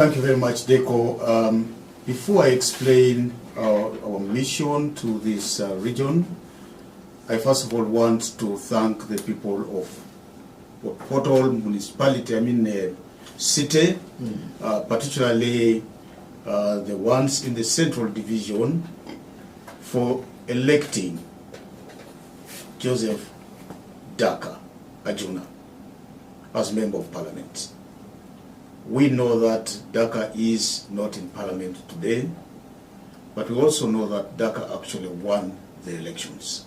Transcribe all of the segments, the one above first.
Thank you very much, Deco. Before I explain our mission to this region, I first of all want to thank the people of Portal Municipality, city, particularly the ones in the Central Division, for electing Joseph Daka Ajuna as Member of Parliament. We know that Daka is not in Parliament today, but we also know that Daka actually won the elections.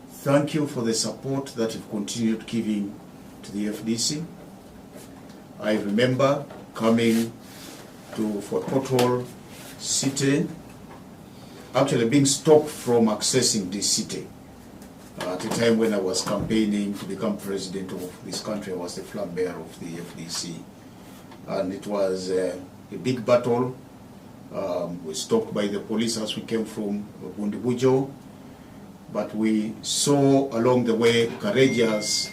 Thank you for the support that you've continued giving to the FDC. I remember coming to Fort Portal city, actually being stopped from accessing this city. At the time when I was campaigning to become president of this country, I was the flag bearer of the FDC. And it was a big battle. We stopped by the police as we came from Bundibujo, but we saw along the way courageous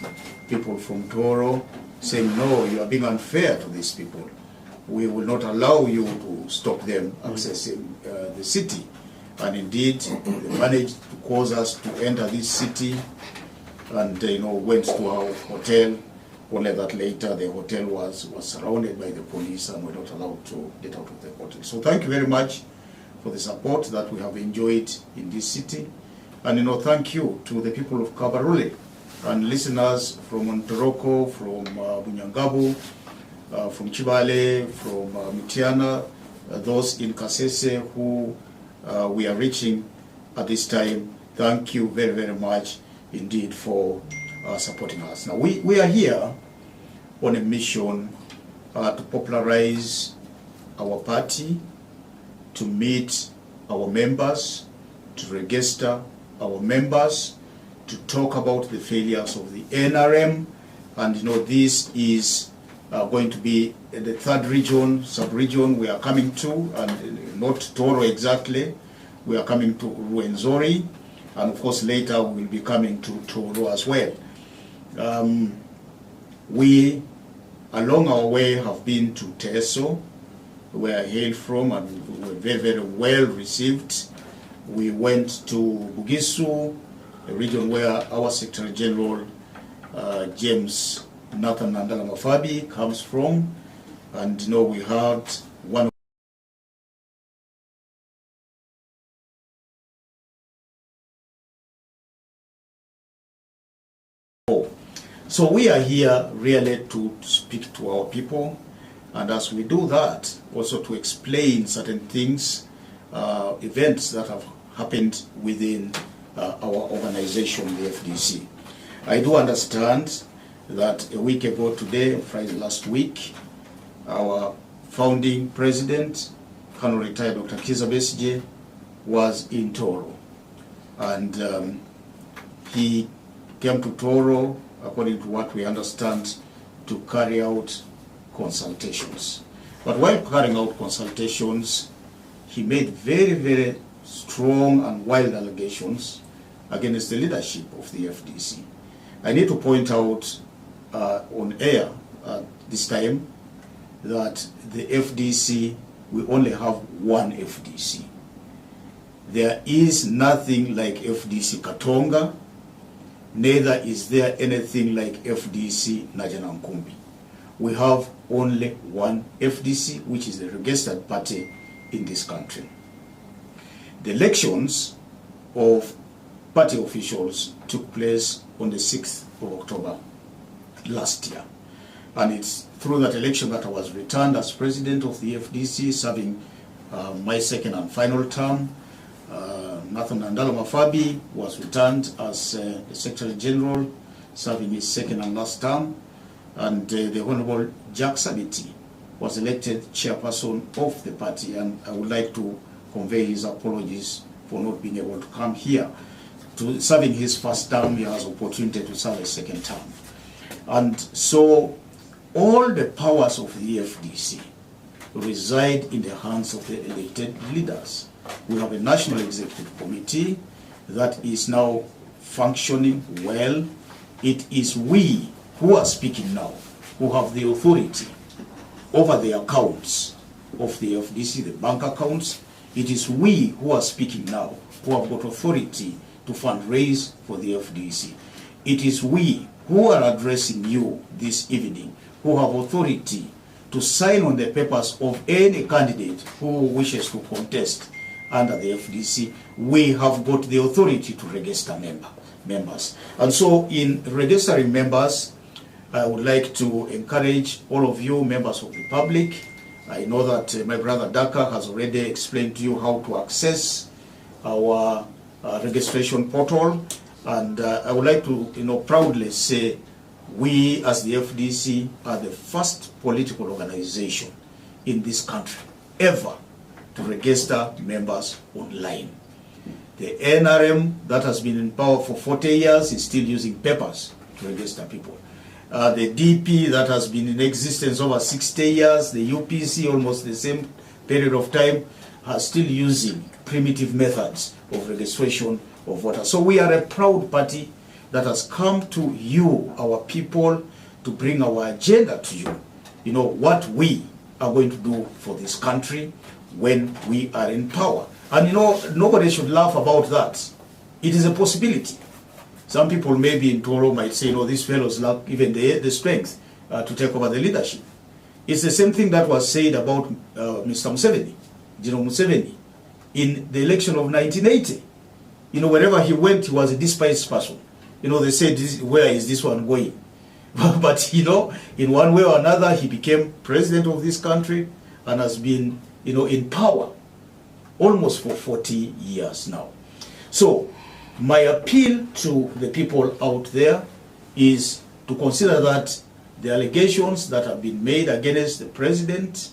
people from Toro saying, no, you are being unfair to these people. We will not allow you to stop them accessing the city. And indeed, they managed to cause us to enter this city and went to our hotel. Only that later the hotel was surrounded by the police and we're not allowed to get out of the hotel. So thank you very much for the support that we have enjoyed in this city. And thank you to the people of Kabarole and listeners from Ontoroko, from Bunyangabu, from Chibale, from Mitiana, those in Kasese who we are reaching at this time. Thank you very, very much indeed for supporting us. Now we are here on a mission to popularize our party, to meet our members, to register our members, to talk about the failures of the NRM. And this is going to be the third region, sub-region we are coming to, and not Toro exactly. We are coming to Ruenzori, and of course later we will be coming to Toro as well. We, along our way, have been to Teso, where I hail from, and we were very, very well received. We went to Bugisu, a region where our Secretary General, James Nathan Nandala Mafabi, comes from, and we had one. So we are here really to speak to our people, and as we do that, also to explain certain things, events that have happened within our organization, the FDC. I do understand that a week ago today, Friday last week, our founding president, Colonel Retired Dr. Kiza Besigye, was in Toro, and he came to Toro, according to what we understand, to carry out consultations. But while carrying out consultations, he made very, very strong and wild allegations against the leadership of the FDC. I need to point out on air this time that the FDC, we only have one FDC. There is nothing like FDC Katonga, neither is there anything like FDC Najanankumbi. We have only one FDC, which is the registered party in this country. The elections of party officials took place on the 6th of October last year. And it's through that election that I was returned as president of the FDC, serving my second and final term. Nathan Nandala Mafabi was returned as the Secretary General, serving his second and last term. And the Honorable Jack Sabiti was elected chairperson of the party, and I would like to convey his apologies for not being able to come here. To serving his first term, he has opportunity to serve a second term. And so all the powers of the FDC reside in the hands of the elected leaders. We have a National Executive Committee that is now functioning well. It is we who are speaking now who have the authority over the accounts of the FDC, the bank accounts. It is we who are speaking now, who have got authority to fundraise for the FDC. It is we who are addressing you this evening, who have authority to sign on the papers of any candidate who wishes to contest under the FDC. We have got the authority to register members. And so in registering members, I would like to encourage all of you members of the public. I know that my brother Daka has already explained to you how to access our registration portal, and I would like to proudly say we as the FDC are the first political organization in this country ever to register members online. The NRM that has been in power for 40 years is still using papers to register people. The DP that has been in existence over 60 years, the UPC almost the same period of time, are still using primitive methods of registration of voters. So we are a proud party that has come to you, our people, to bring our agenda to you. You know, what we are going to do for this country when we are in power. And you know, nobody should laugh about that. It is a possibility. Some people maybe in Toro might say, no, these fellows lack even the strength to take over the leadership. It's the same thing that was said about Mr. Museveni, General Museveni, in the election of 1980. You know, wherever he went, he was a despised person. You know, they said, where is this one going? But, you know, in one way or another, he became president of this country and has been, you know, in power almost for 40 years now. So, my appeal to the people out there is to consider that the allegations that have been made against the President,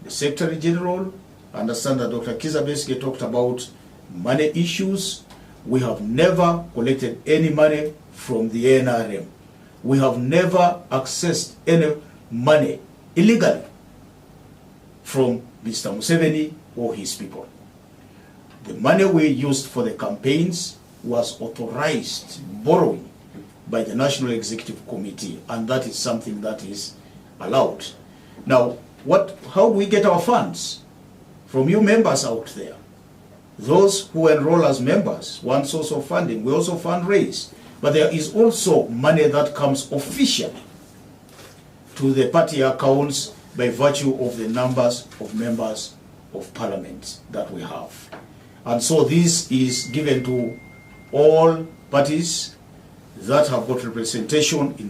the Secretary General, I understand that Dr. Kizza Besigye talked about money issues. We have never collected any money from the NRM. We have never accessed any money illegally from Mr. Museveni or his people. The money we used for the campaigns was authorized borrowing by the National Executive Committee, and that is something that is allowed. Now, how do we get our funds? From you members out there. Those who enroll as members, one source of funding, we also fundraise. But there is also money that comes officially to the party accounts by virtue of the numbers of members of parliament that we have. And so this is given to all parties that have got representation in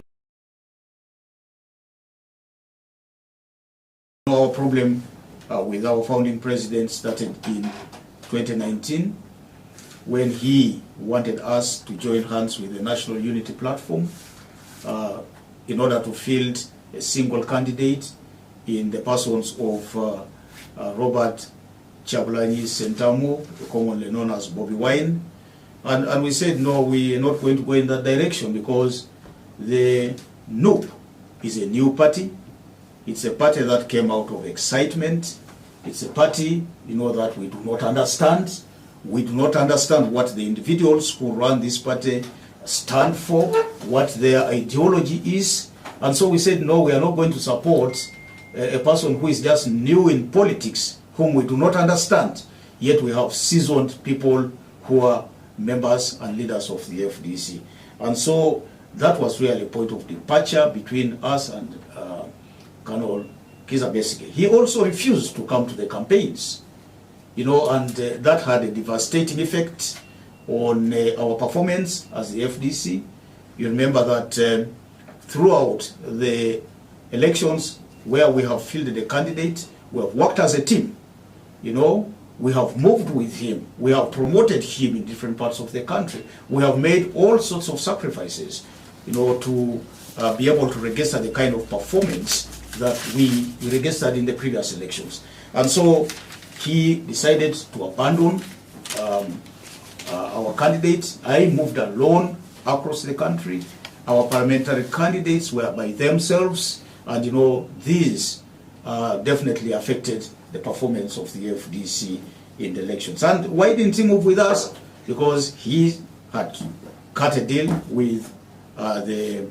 our problem with our founding president started in 2019 when he wanted us to join hands with the National Unity Platform in order to field a single candidate in the persons of Robert Chagulanyi Sentamu, commonly known as Bobby Wine. And we said, no, we are not going to go in that direction because the NUP is a new party. It's a party that came out of excitement. It's a party, you know, that we do not understand. We do not understand what the individuals who run this party stand for, what their ideology is. And so we said, no, we are not going to support a person who is just new in politics, whom we do not understand. Yet we have seasoned people who are members and leaders of the FDC. And so that was really a point of departure between us and Colonel Kizza Besigye. He also refused to come to the campaigns, you know, and that had a devastating effect on our performance as the FDC. You remember that throughout the elections where we have fielded a candidate, we have worked as a team, you know. We have moved with him. We have promoted him in different parts of the country. We have made all sorts of sacrifices, you know, to be able to register the kind of performance that we registered in the previous elections. And so he decided to abandon our candidate. I moved alone across the country. Our parliamentary candidates were by themselves, and you know, these definitely affected the performance of the FDC in the elections. And why didn't he move with us? Because he had cut a deal with the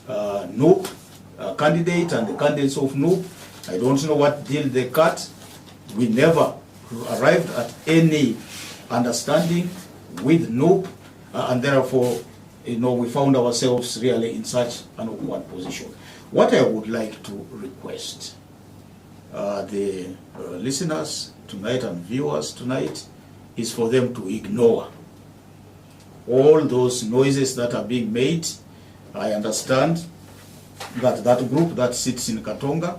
NUP candidate and the candidates of NUP, I don't know what deal they cut. We never arrived at any understanding with NUP, and therefore, we found ourselves really in such an awkward position. What I would like to request the listeners tonight and viewers tonight is for them to ignore all those noises that are being made. I understand that that group that sits in Katonga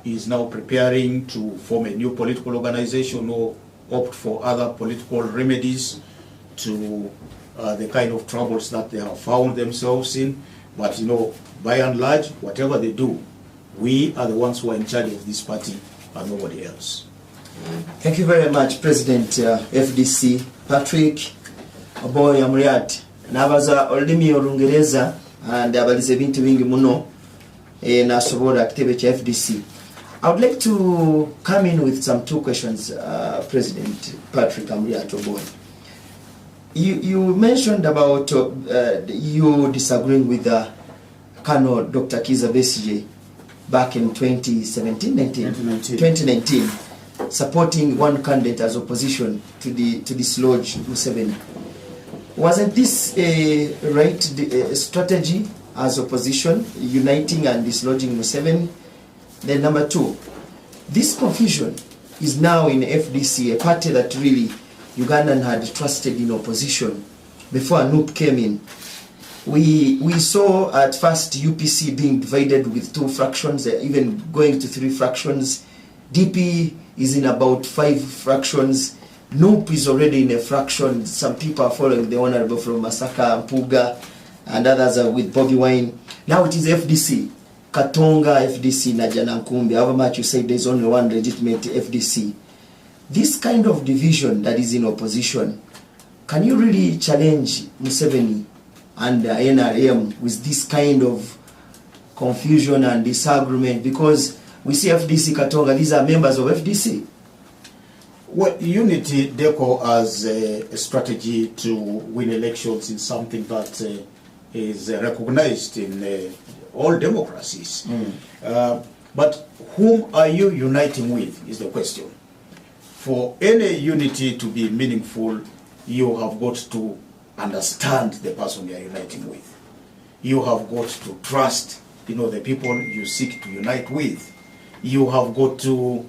is now preparing to form a new political organization or opt for other political remedies to the kind of troubles that they have found themselves in. But by and large, whatever they do, we are the ones who are in charge of this party and nobody else. Thank you very much, President FDC Patrick Oboy Amuriat. Nabaza olimi olungereza and abalize bintu bingi muno nasobola kitebe cha FDC. I would like to come in with some two questions, President Patrick Amuriat Oboy. You mentioned about you disagreeing with Colonel Dr. Kizza Besigye back in 2019, supporting one candidate as opposition to dislodge Museveni. Wasn't this a right strategy as opposition, uniting and dislodging Museveni? Then number two, this confusion is now in FDC, a party that really Ugandan had trusted in opposition before NUP came in. We saw at first UPC being divided with two fractions, even going to 3 fractions. DP is in about 5 fractions. NUP is already in a fraction. Some people are following the Honorable from Masaka, Mpuga, and others are with Bobby Wine. Now it is FDC. Katonga, FDC, Najana Nkumbi. However much you say there's only one legitimate FDC. This kind of division that is in opposition, can you really challenge Museveni and NRM with this kind of confusion and disagreement? Because we see FDC Katonga, these are members of FDC. Well, unity, DECO, as a strategy to win elections is something that is recognized in all democracies. But whom are you uniting with is the question. For any unity to be meaningful, you have got to understand the person you are uniting with. You have got to trust, the people you seek to unite with. You have got to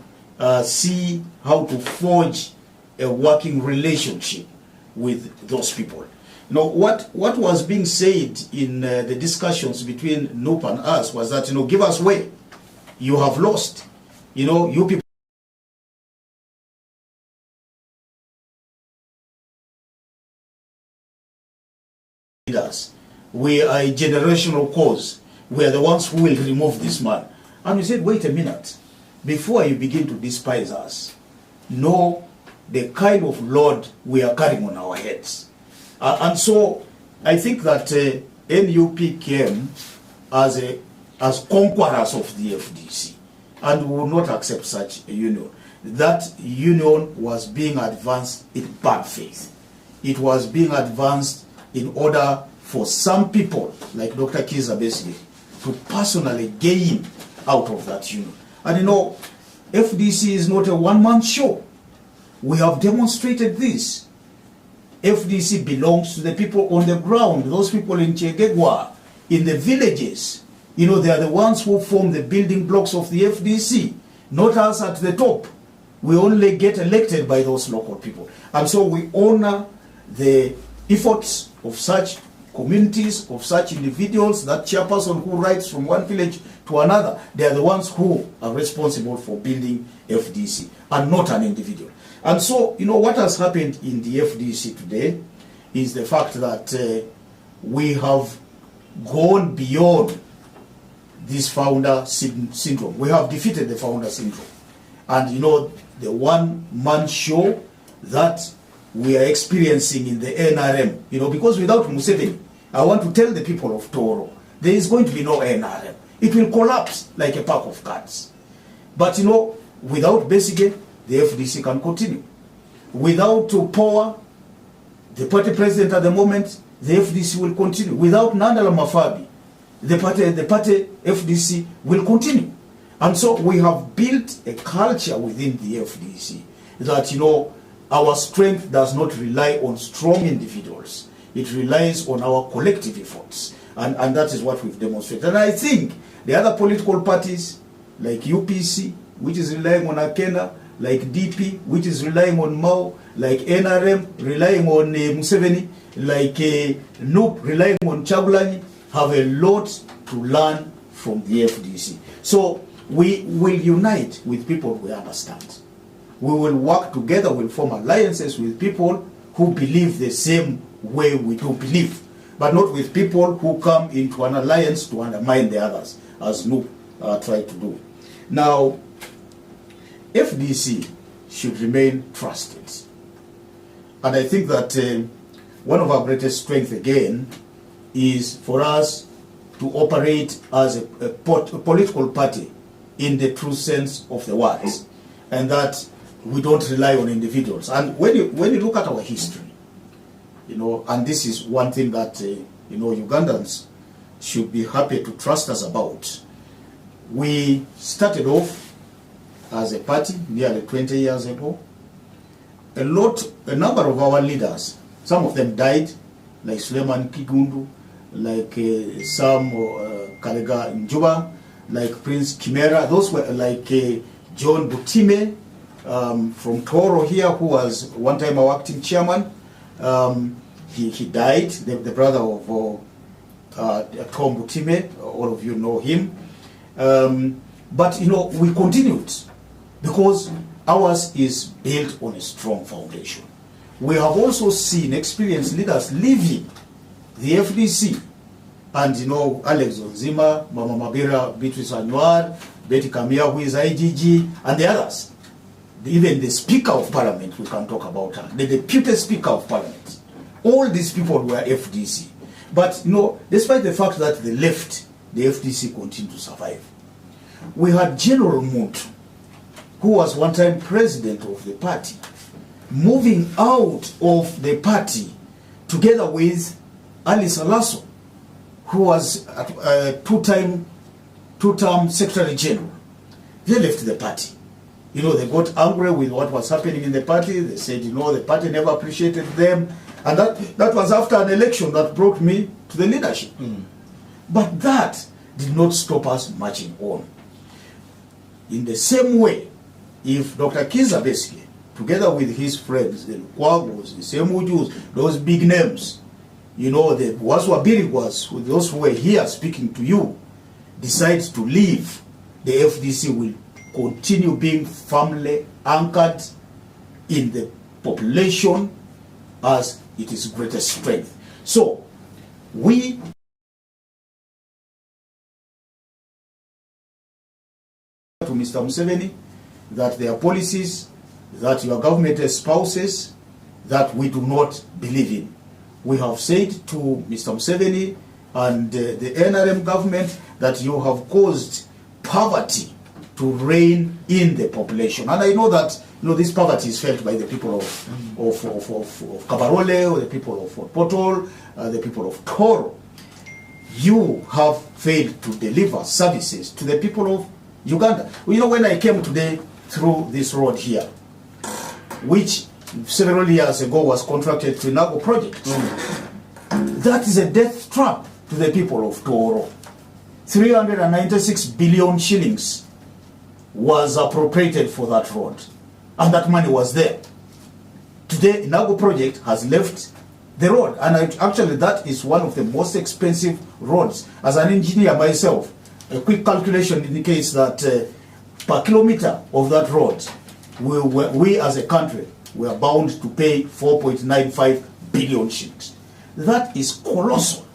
see how to forge a working relationship with those people. What was being said in the discussions between NUP and us was that, give us way. You have lost. You people. We are a generational cause. We are the ones who will remove this man. And we said, wait a minute. Before you begin to despise us, know the kind of load we are carrying on our heads. And so I think that NUP came as conquerors of the FDC, and we will not accept such a union. That union was being advanced in bad faith. It was being advanced in order for some people, like Dr. Kizza Besigye, to personally gain out of that union. And FDC is not a one-man show. We have demonstrated this. FDC belongs to the people on the ground, those people in Chegegwa, in the villages. They are the ones who form the building blocks of the FDC, not us at the top. We only get elected by those local people. And so we honor the efforts of such communities, of such individuals. That chairperson who rides from one village to another, they are the ones who are responsible for building FDC, and not an individual. And so, what has happened in the FDC today is the fact that we have gone beyond this founder syndrome. We have defeated the founder syndrome. And the one-man show that we are experiencing in the NRM, because without Museveni, I want to tell the people of Toro, there is going to be no NRM. It will collapse like a pack of cards. But without Besigye, the FDC can continue. Without power, the party president at the moment, the FDC will continue. Without Nandala Mafabi, the party FDC will continue. And so we have built a culture within the FDC that, our strength does not rely on strong individuals. It relies on our collective efforts. And that is what we've demonstrated. And I think the other political parties, like UPC, which is relying on Akena, like DP, which is relying on Mao, like NRM, relying on Museveni, like NUP, relying on Chagulanyi, have a lot to learn from the FDC. So we will unite with people we understand. We will work together, we'll form alliances with people who believe the same way we do believe, but not with people who come into an alliance to undermine the others, as NUP tried to do. Now, FDC should remain trusted. And I think that one of our greatest strengths, again, is for us to operate as a political party in the true sense of the words, and that we don't rely on individuals. And when you look at our history, and this is one thing that Ugandans should be happy to trust us about. We started off as a party nearly 20 years ago. A number of our leaders, some of them died, like Suleiman Kigundu, like Sam Karega Njuba, like Prince Kimera. Those were like John Butime from Toro here, who was one time our acting chairman. He died, the brother of Tom Butime. All of you know him. But we continued because ours is built on a strong foundation. We have also seen experienced leaders leaving the FDC, and Alex Onzima, Mama Mabira, Beatrice Anwar, Betty Kamia, who is IGG, and the others. Even the Speaker of Parliament, we can talk about her, the Deputy Speaker of Parliament. All these people were FDC. But despite the fact that they left, the FDC continued to survive. We had General Muntu, who was one time president of the party, moving out of the party together with Alice Alaso, who was a two-term Secretary General. They left the party. They got angry with what was happening in the party. They said, the party never appreciated them. And that was after an election that brought me to the leadership. But that did not stop us marching on. In the same way, if Dr. Kizza Besigye, together with his friends, the Kwagos, the Semujus, those big names, the Waswa Birigwas, those who were here speaking to you, decides to leave, the FDC will continue being firmly anchored in the population as it is greatest strength. So, we to Mr. Museveni that there are policies that your government espouses that we do not believe in. We have said to Mr. Museveni and the NRM government that you have caused poverty to reign in the population. And I know that this poverty is felt by the people of Kabarole, or the people of Fort Portal, the people of Toro. You have failed to deliver services to the people of Uganda. When I came today through this road here, which several years ago was contracted to Nago project, that is a death trap to the people of Toro. 396 billion shillings was appropriated for that road, and that money was there. Today, Nago project has left the road, and actually that is one of the most expensive roads. As an engineer myself, a quick calculation indicates that per kilometer of that road, we as a country, we are bound to pay 4.95 billion shillings. That is colossal.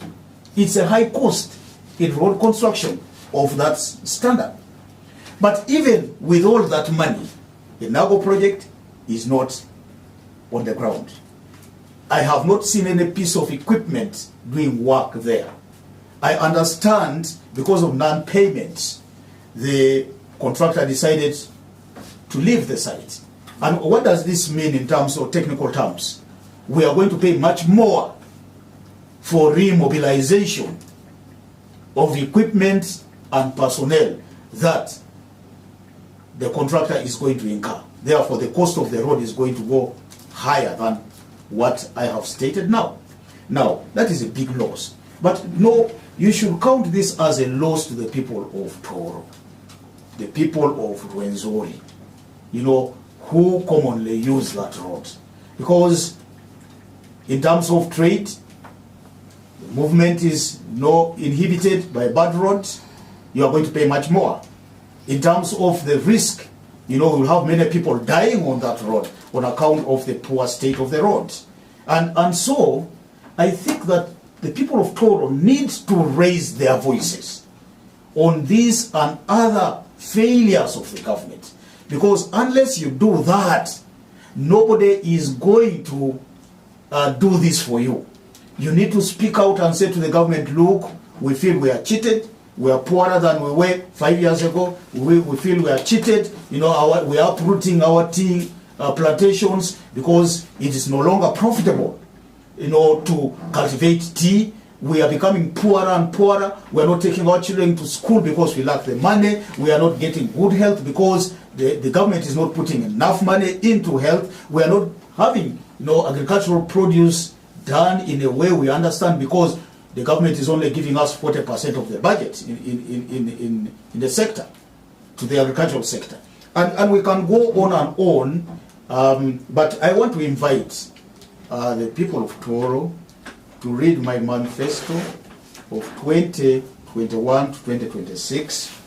It's a high cost in road construction of that standard. But even with all that money, the Nago project is not on the ground. I have not seen any piece of equipment doing work there. I understand because of non-payments, the contractor decided to leave the site. And what does this mean in terms of technical terms? We are going to pay much more for remobilization of equipment and personnel that the contractor is going to incur. Therefore, the cost of the road is going to go higher than what I have stated now. Now, that is a big loss. But no, you should count this as a loss to the people of Toro, the people of Rwenzori, who commonly use that road. Because in terms of trade, the movement is not inhibited by bad roads. You are going to pay much more. In terms of the risk, you'll have many people dying on that road on account of the poor state of the road. And so, I think that the people of Toro need to raise their voices on these and other failures of the government. Because unless you do that, nobody is going to do this for you. You need to speak out and say to the government, look, we feel we are cheated. We are poorer than we were 5 years ago. We feel we are cheated. We are uprooting our tea plantations because it is no longer profitable, to cultivate tea. We are becoming poorer and poorer. We are not taking our children to school because we lack the money. We are not getting good health because the government is not putting enough money into health. We are not having, agricultural produce done in a way we understand because the government is only giving us 40% of the budget in the sector, to the agricultural sector. And we can go on and on, but I want to invite the people of Toro to read my manifesto of 2021 to 2026.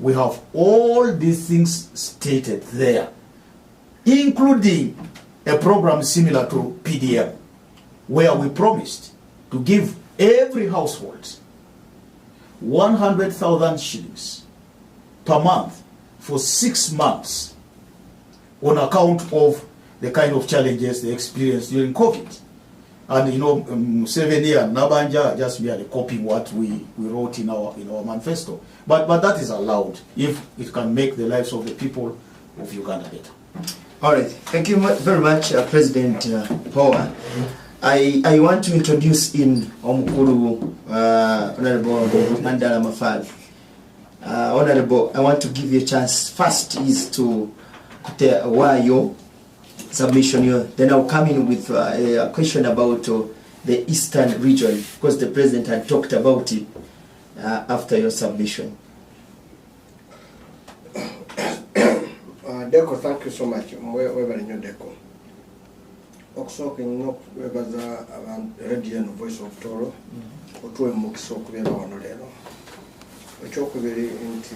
We have all these things stated there, including a program similar to PDM, where we promised to give every household 100,000 shillings per month for 6 months on account of the kind of challenges they experienced during COVID. And Museveni and Nabanja are just merely copying what we wrote in our manifesto. But that is allowed if it can make the lives of the people of Uganda better. All right. Thank you very much, President Power. I want to introduce in Omukuru, Honorable Mandala Mafali. Honorable, I want to give you a chance. First is to why your submission here. Then I'll come in with a question about the Eastern region, because the President had talked about it after your submission. Deco, thank you so much. Wherever in your Deco. Oxoking no webaza around Radio Voice of Toro, or to a Moxok Vela on Reno. A chokuberi into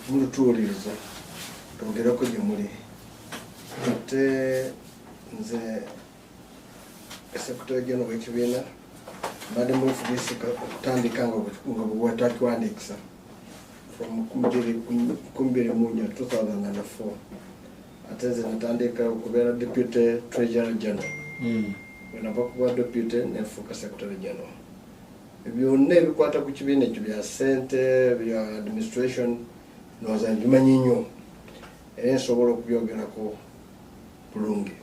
Muluturis, Togeroko Yamuri. The Secretary General of Chivina, Madam FDC Tandikango with Watakwanix from Kumbiri Munya 2004. Attended Tandika Kubera Deputy Treasurer General. When I talk about Deputy and Focus Secretary General. If you never quite a Kuchivina to be a center, your administration knows and Humanino, and so work Yoganako Purungi.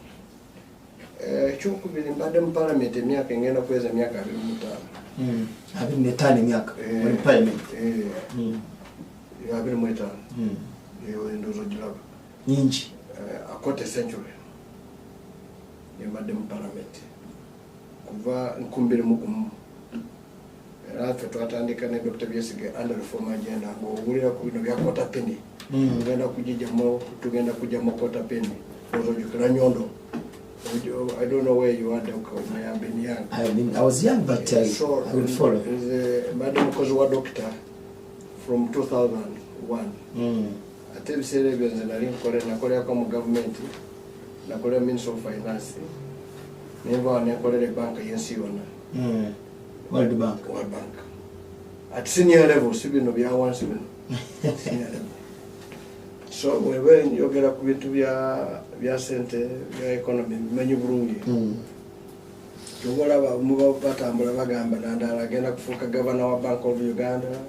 Chukubili Madam Parliament, Miaka and Gena Queza Miaka Mutan. Having the tiny Miaka in Parliament. You have been Mutan. You were in those job. Ninji. A quarter century in Madam Parliament. Kuva Nkumbiri Mukum. After to attend the Dr. Biesiga under the former agenda, or we are going to be a quarter penny. Then I could get more to get a Kujamo quarter penny. I don't know where you are, Doctor. I have been young. I was young, but I will follow. Madam Kozwa Doctor from 2001. I tell Serebians and I didn't call it Nakorea Common Government, Nakorea Minister of Finance. Never I call it a bank against you. World Bank. World Bank. At senior level, Sibin of Yawan Sibin. Senior level. So when you get up with your center, your economy, many Burundi. You go about move up Batamburagamba and again a governor of Bank of Uganda.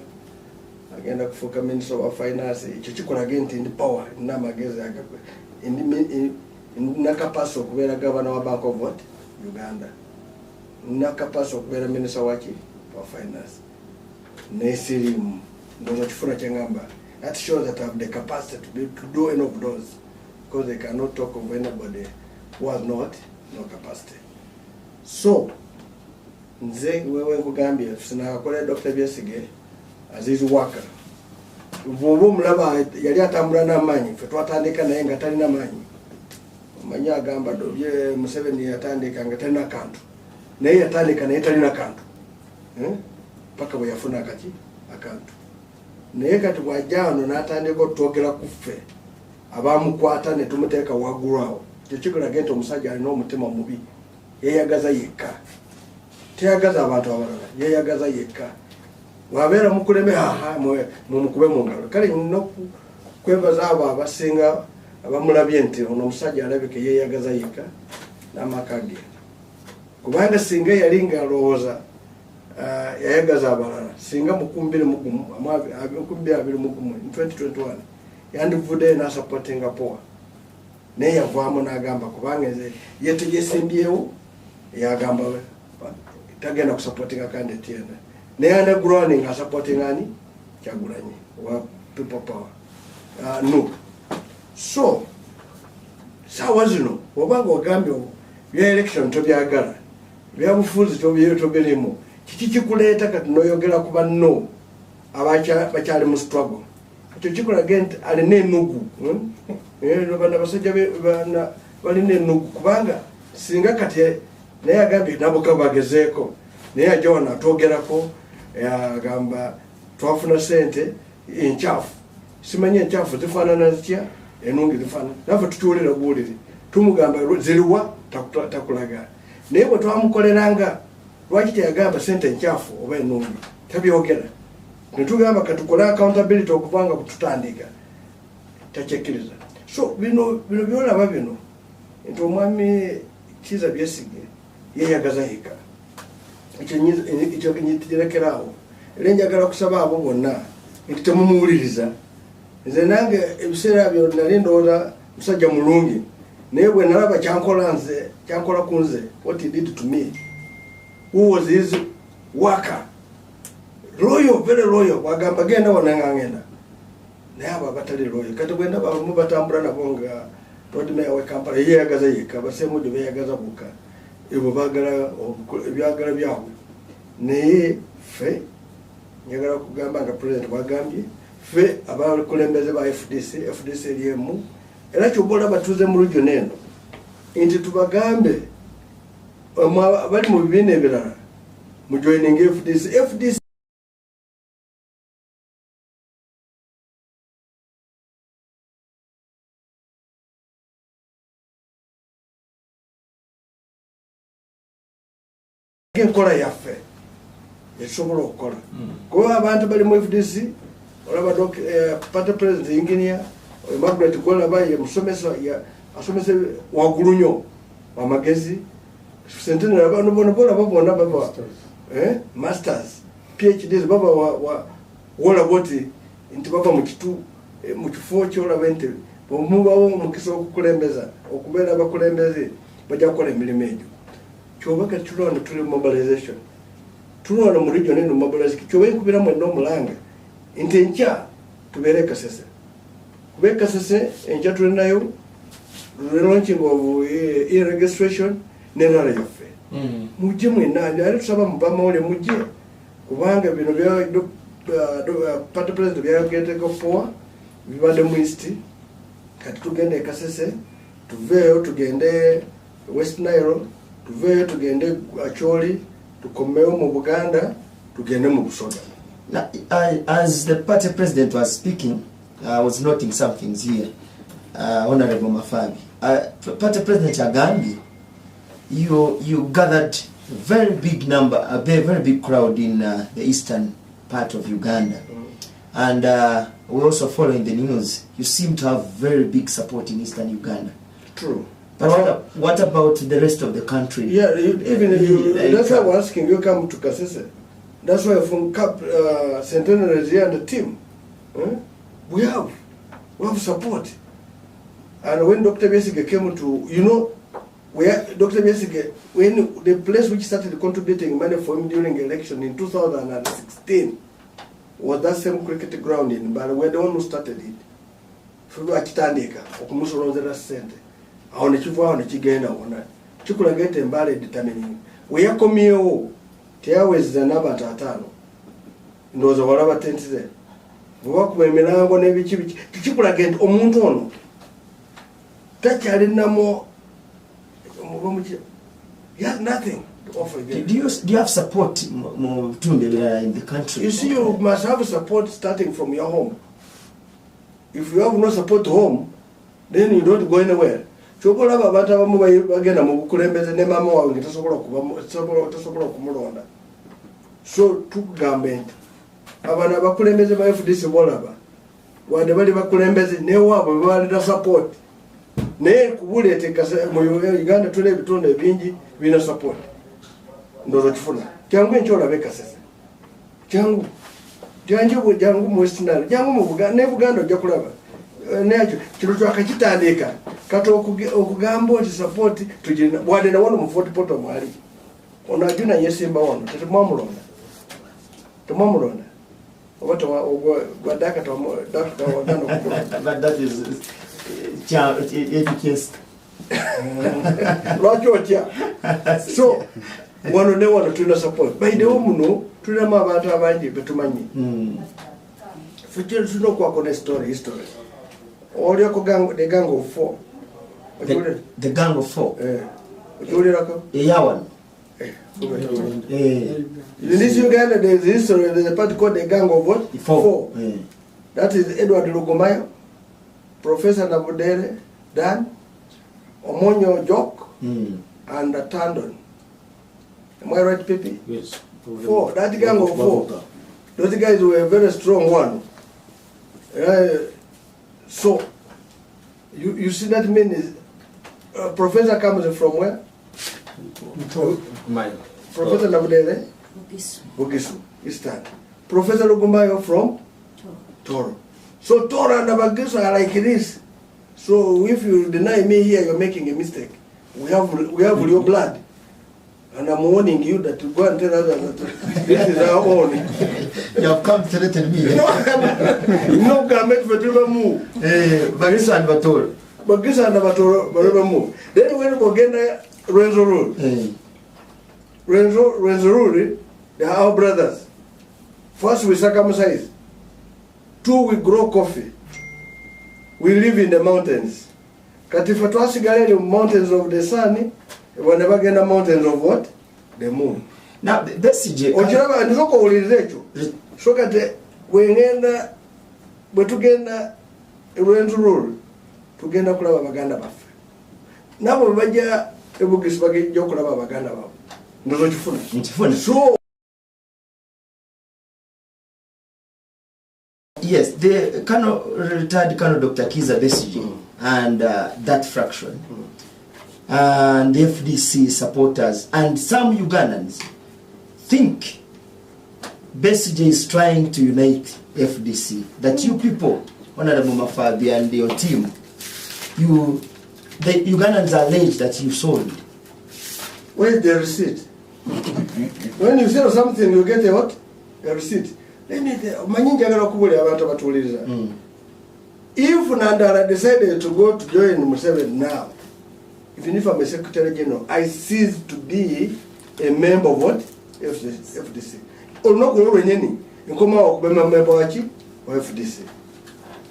Again, for Minister of Finance, Chichukura again in the power, Namageza in Nakapaso, where a governor of Bank of what? Uganda. Nakapaso, where a Minister of Finance. Nesirium, those are Furachangamba. that shows that I have the capacity to do any of those, because they cannot talk of anybody who has no capacity. So, nze wewe nkugambye sinakole Dr. Besigye as his worker. Bw'oba omulaba yali atambula n'amaanyi, ffe twatandika naye nga talina maanyi. Omanyi agamba ye Museveni yatandika nga talina kantu. Naye yatandika naye talina kantu. Paka bwe yafuna akantu. Naye kati bw'ajja wano n'atandika otwogera ku ffe abamukwata ne tumuteeka waggulu awo. Ekyo kikulaga nti omusajja alina omutima mubi. Yeeyagaza yekka. Teyagaza abantu abalala, yeeyagaza yekka. Wabeera mukuleme mumukube mu ngalo. Kale nnina kwebaza abo abasinga abamulabye nti ono omusajja alabika yeeyagaza yekka n'amaka ge. Kubanga singa yali ng'alowooza yayagaza abalala, singa mu 2021 yandivuddeyo n'asupportinga POA. Naye yavaamu n'agamba kubanga ye tegesimbyewo yagamba tagenda kusupportinga candidate yena. Naye underground nga supporting ani Kyagulanyi wa People Power. No. So, sawa zino obanga ogambye bya election tobyagala, bya bufuzi tobirimu, kiki kikuleeta kati noyogera ku banno abakyali mu struggle? Ekyo kikulaga nti alina ennugu. Bana basajja balina ennugu kubanga singa kati naye agambye naboka bagezeeko, naye ajja wano atwogerako agamba twafuna sente enkyafu. Simanyi enkyafu zifaanana zitya, ennungi zifaanana. Naffe tutuulira buwulire tumugamba ziriwa takulaga. Naye bwe twamukoleranga lwaki teyagamba sente enkyafu oba ennungi, tabyogera. Ne tugamba katukole accountability okuvanga kututandika, takyekiriza. So bino byolaba bino nti omwami Kizza Besigye yeeyagaza yekka. Ekyo kinyitirekerawo. Era njagala kusaba abo bonna nti temumuwuliriza. Nze nange ebiseera byo nali ndowooza musajja mulungi, naye bwe nalaba kyankola ku nze, what he did to me, who was his worker, loyal, very loyal, wagamba genda wonna nga ngenda. Naye abo abatali loyal, kati bwe ndaba abamu batambula nabo nga road mayor we Kampala yeeyagaza yekka, basemudde beeyagaza bokka, ebyo ebyagala byabwe. Naye ffe njagala kugamba nga president wagambye ffe abakulembeze ba FDC eriemu, era kyobola batuze mu region eno nti tubagambe bali mu bibiina ebirala mu joining FDC enkola yaffe esobola okukola kuba abantu bali mu FDC olaba party president engineer Margaret Golaba ye musomesa asomese waggulu nnyo amagezi centenary abantu bona baba masters PhDs baba wola boti nti baba mu kifo kyolaba nti bomubawo mukisa okukulembeza okubeera abakulembeze bajja kukola emirimu egyo. Kyobaka tulonda tuli mobilization. Tulonda mu region eno mobilization. Kyobe nkubira mu n'omulanga. Nti enkya tubeere Kasese. Kube Kasese enkya tulinayo launching of e-registration n'enala yaffe. Mujje mwenna ali tusaba mubamawole mujje kubanga bino bya party president byageeteko POA bibadde mu East. Kati tugende Kasese tuveeyo tugende West Nile tuveeyo tugende Acholi tukomeyo mu Buganda tugende mu Busoga. Now, as the party president was speaking, I was noting some things here. Honorable Mafabi, party president Agambi, you gathered a very big number, a very big crowd in the eastern part of Uganda. And we're also following the news. You seem to have very big support in eastern Uganda. True. But what about the rest of the country? Yeah, even if you, that's why I'm asking you come to Kasese. That's why from Centenary here and the team, we have support. And when Dr. Besigye came to, where Dr. Besigye, when the place which started contributing money for him during the election in 2016, was that same cricket ground in Mbale. We're the one who started it. Fudu akitandika okumusolonzera sente. Awo ne kiva ne kigenda wona. Kikulagete Mbale determining. We yakomyewo teyaweza n'abantu 5. Ndoza walaba tenti ze. Bwa kubemerango n'ebiki kikulagete omuntu ono. Takyali namo omugomuki. He has nothing to offer again. Do you have support in the country? You see, you must have support starting from your home. If you have no support home, then you don't go anywhere. Chokola babata bamu bagenda mu bukulembeze ne mama wange tasobola kumulonda. So tukugambe abana bakulembeze ba FDC bolaba. Wande bali bakulembeze ne wabo bali support. Ne kubulete kasa mu Uganda tule bitonde bingi bina support. Ndozo kifuna. Kyangu enchola beka sasa. Kyangu jangu mu Western jangu mu Buganda ojja kulaba. Necho kirutu akakitandika kato okugamba oti support tujina bwade na wano mu 40 poto mwali ona juna yesimba wano tumamulonda obato gwadaka to wadano but that is education lwachocha so wano ne wano tuna support by the muno tuna mabantu abangi betumanyi future tuno kwa kone history or the gang of 4. The gang of 4. Yawan. In this Uganda, there's history. There's a part called the gang of what? 4. That is Edward Lugomayo, Professor Nabudere, Dan, Omonyo Jok, and Tandon. Am I right, Pipi? Yes. 4. That gang of 4. Those guys were a very strong one. So, you see that means professor comes from where? Professor Nabudere? Bugisu. Eastern. Professor Lugumayo from? Toro. So Toro and Bugisu are like this. So if you deny me here, you're making a mistake. We have your blood. And I'm warning you that to go and tell others that this is our own. You have come to threaten me. No, Gamet Vetuba move. Bagisa and Batoro. Bagisa and Batoro move. Then when we get Renzo Road. Renzo Road, they are our brothers. First we circumcise. 2 we grow coffee. We live in the mountains. Katifatwasi the mountains of the sun. We never get the mountains of what? The moon. Now, this is Ojaba and Zoko will lecho. So that we end but together Renzo Road. Together Kula Baganda Buff. Now we Baja the book is Baggy Jokula Baganda. No, so yes, the retired Colonel Dr. Kiza Besiji and that fraction. And the FDC supporters and some Ugandans think Besiji is trying to unite FDC. That you people, Honorable Mafabi and your team, the Ugandans allege that you sold. Where's the receipt? When you sell something, you get a what? A receipt. If Nandara decided to go to join Museveni now, even if I'm a Secretary General, I cease to be a member of what? FDC. Or not go to any. You come out with a member of FDC.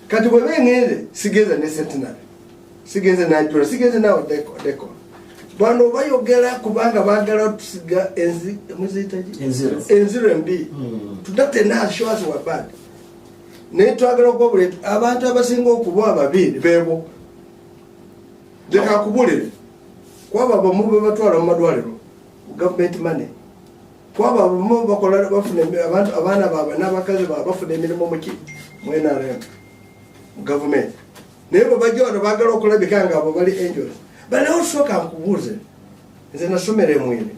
Katuwe Sigeza ne centenary. Sigeza Nigeria. Sigeza now deco. Bano bayogera kubanga bagala tusiga enziro mbi. Tudate na show us what bad. Ne twagala okubule abantu abasinga okuba ababiri bebo. Deka kubulire. Kwaba bamu batwala mu madwaliro. Government money. Kwaba bamu bakola bafune abantu abana baba n'abakazi baba bafune emirimo muki mu NRM. Government. Nebo bajona bagala okulabikanga abo bali angels. But also kakubuze. Nze nasomere mwini.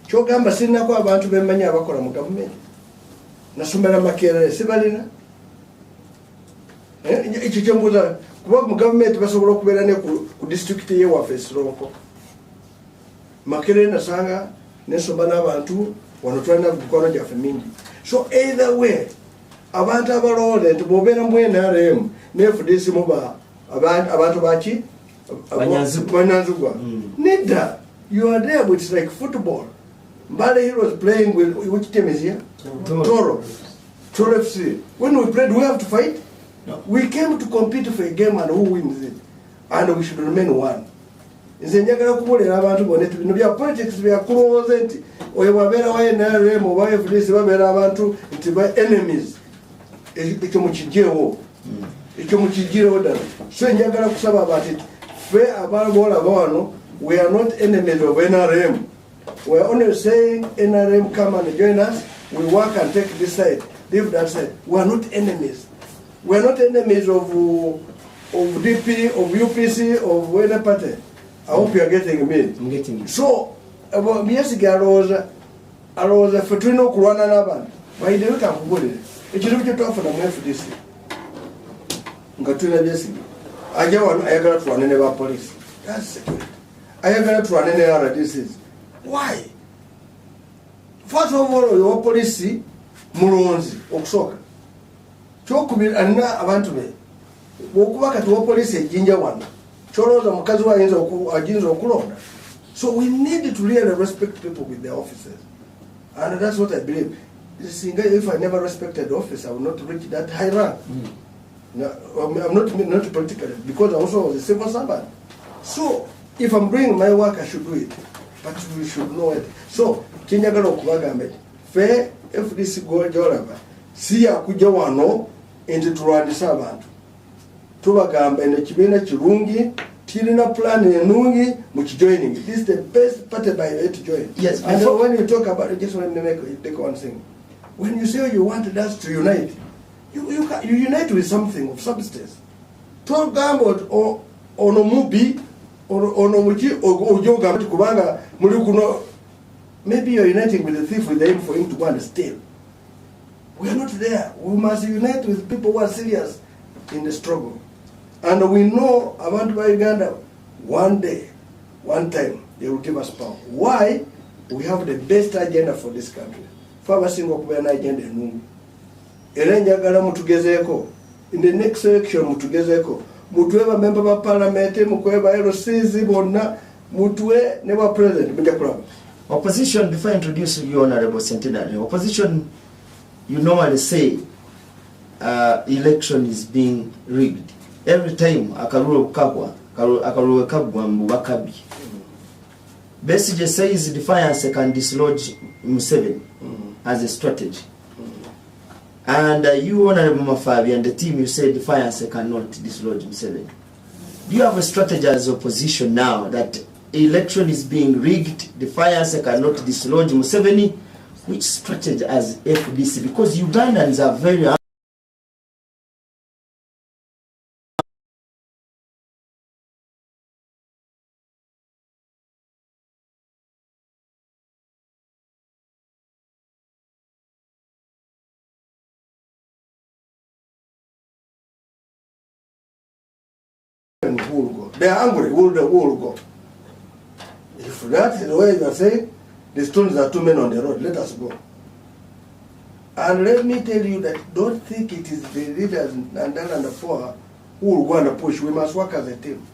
Kyogamba sina ko abantu bemanya abakola mu government. Nasomera Makerere sibalina. Iki kyembuza kuba mu government basobola okubeera ne ku district ye waffe Siroko. Makerere nasanga nesomba n'abantu wano twalina bukono gyaffe mingi. So either way, abantu abalonde nti bw'obeera mu NRM ne FDC muba abantu baki banyanzigwa. Nedda, you are there, but it's like football. Mbale Heroes playing with, which team is here? Toro FC. When we played, do we have to fight? No. We came to compete for a game and who wins it. And we should remain one. Nze njagala kubuulira abantu bonna bino bya politics bya kulowooza nti oyo bwabeera wa NRM oba FDC babeera abantu nti ba enemies. Ekyo mukijeewo. Ekyo mukijirewo ddala. So njagala kusaba abantu ffe abalaba wano, we are not enemies of NRM. We are only saying NRM come and join us, we work and take this side, leave that side. We are not enemies. We are not enemies of DP, of UPC, of any party. I hope you are getting me. I'm getting you. So, yes, Arosa Fetrino Kurana Naban. Why do you come to Woody? It's a little bit off for the FDC. Gatuna Jesse. I got to run any police. That's security. I got to run any other disease. Why? First of all, your policy, Mulonzi, Oksoka. Chokubi and abantu me. Wokubaka to police ginger one. Choros and Mukazwa are jeans or Kulonda. So we need to really respect people with their officers. And that's what I believe. If I never respected the office, I would not reach that high rank. No, I'm not politically, because I also was a civil servant. So if I'm doing my work, I should do it. But we should know it. So, Kinyagalo Kubagambe, fair FDC go Joraba, see a Kujawano into Turadi Savant. Tubagambe and the Chibina Chirungi, Tirina Plan and Nungi, which joining. This is the best party by it to join. Yes, and so when you talk about it, just want to take one thing. When you say you wanted us to unite, you unite with something of substance. Talk about or no movie. Maybe you're uniting with the thief with the aim for him to go and steal. We are not there. We must unite with people who are serious in the struggle. And we know about Uganda, one day, one time, they will give us power. Why? We have the best agenda for this country. Faba singo kubena agenda nungu. Erenjagala mutugezeko. In the next election mutugezeko. Mutuwe member of parliament, mukweba LCZ bonna, mutuwe never president, mujakulaba. Opposition, before I introduce you, Honorable Centenary, opposition, you normally say election is being rigged. Every time, akaruwe kabwa mbakabi. Basically says defiance can dislodge Museveni as a strategy. And you, Honorable Mafabi, and the team, you say defiance cannot dislodge Museveni. Do you have a strategy as opposition now that election is being rigged, defiance cannot dislodge Museveni? Which strategy as FDC? Because Ugandans are very They are angry, will go. If that is the way you are saying, the stones are too many on the road, let us go. And let me tell you that don't think it is the leaders and then and the four who will go and push. We must work as a team.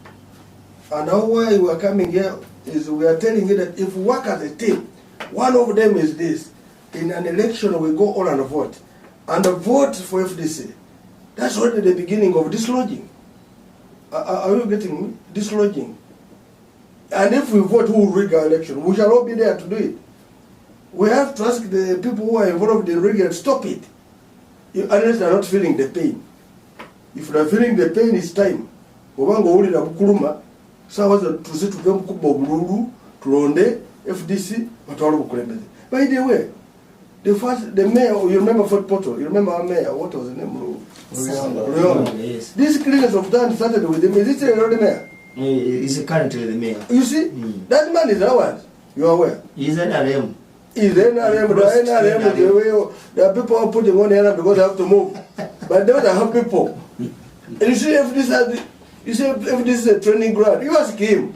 And now why we are coming here is we are telling you that if we work as a team, one of them is this. In an election, we go all and vote. And the vote for FDC, that's already the beginning of dislodging. Are you getting me? Dislodging. And if we vote, who will rig our election? We shall all be there to do it. We have to ask the people who are involved in rigging, stop it. Unless they are not feeling the pain. If they are feeling the pain, it's time. FDC, by the way, the mayor, you remember Fort Portal, you remember our mayor, what was the name? Yes. This clearance of land started with him. Is it already mayor? He's currently the mayor. You see, that man is ours. You are aware? He's an RM. He's an RM. There are people who are putting on the because they have to move. But those are how people. And you see, if this is a training ground, you ask him.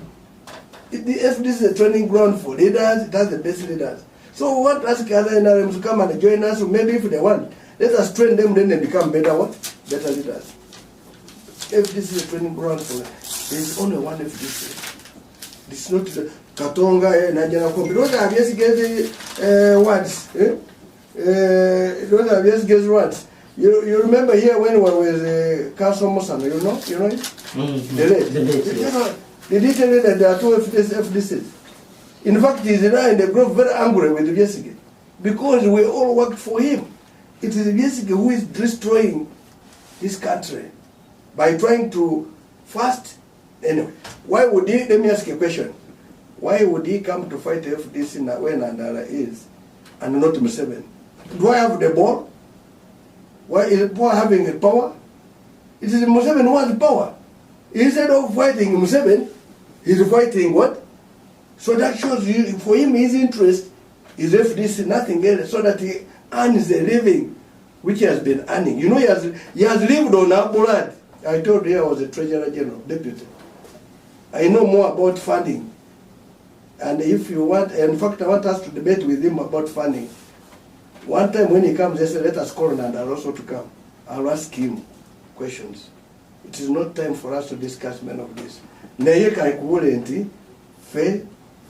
If this is a training ground for leaders, it has the best leaders. So what ask other NRMs to come and join us, maybe if they want, let us train them, then they become better what? Better leaders. FDC training ground for there is only one FDC. It's not the Katonga Najana Kombi. Those are yes words. Those are yes words. You remember here when we was Castle Mosano, you know it? Mm-hmm. The late. They did tell you that there are two FDCs. In fact, he's there in the grove very angry with Biesige because we all worked for him. It is Biesige who is destroying this country by trying to first. Anyway, why would he? Let me ask you a question. Why would he come to fight FDC when Andara is and not Museveni? Do I have the ball? Why is Paul having the power? It is Museveni who has the power. Instead of fighting Museveni, he's fighting what? So that shows you, for him, his interest is FDC, nothing else, so that he earns a living, which he has been earning. You know, he has lived on our blood. I told you I was a Treasurer General, Deputy. I know more about funding. And if you want, in fact, I want us to debate with him about funding. One time when he comes, they say, let us call Nanda also to come. I'll ask him questions. It is not time for us to discuss many of this. Naye kaikubule nti fe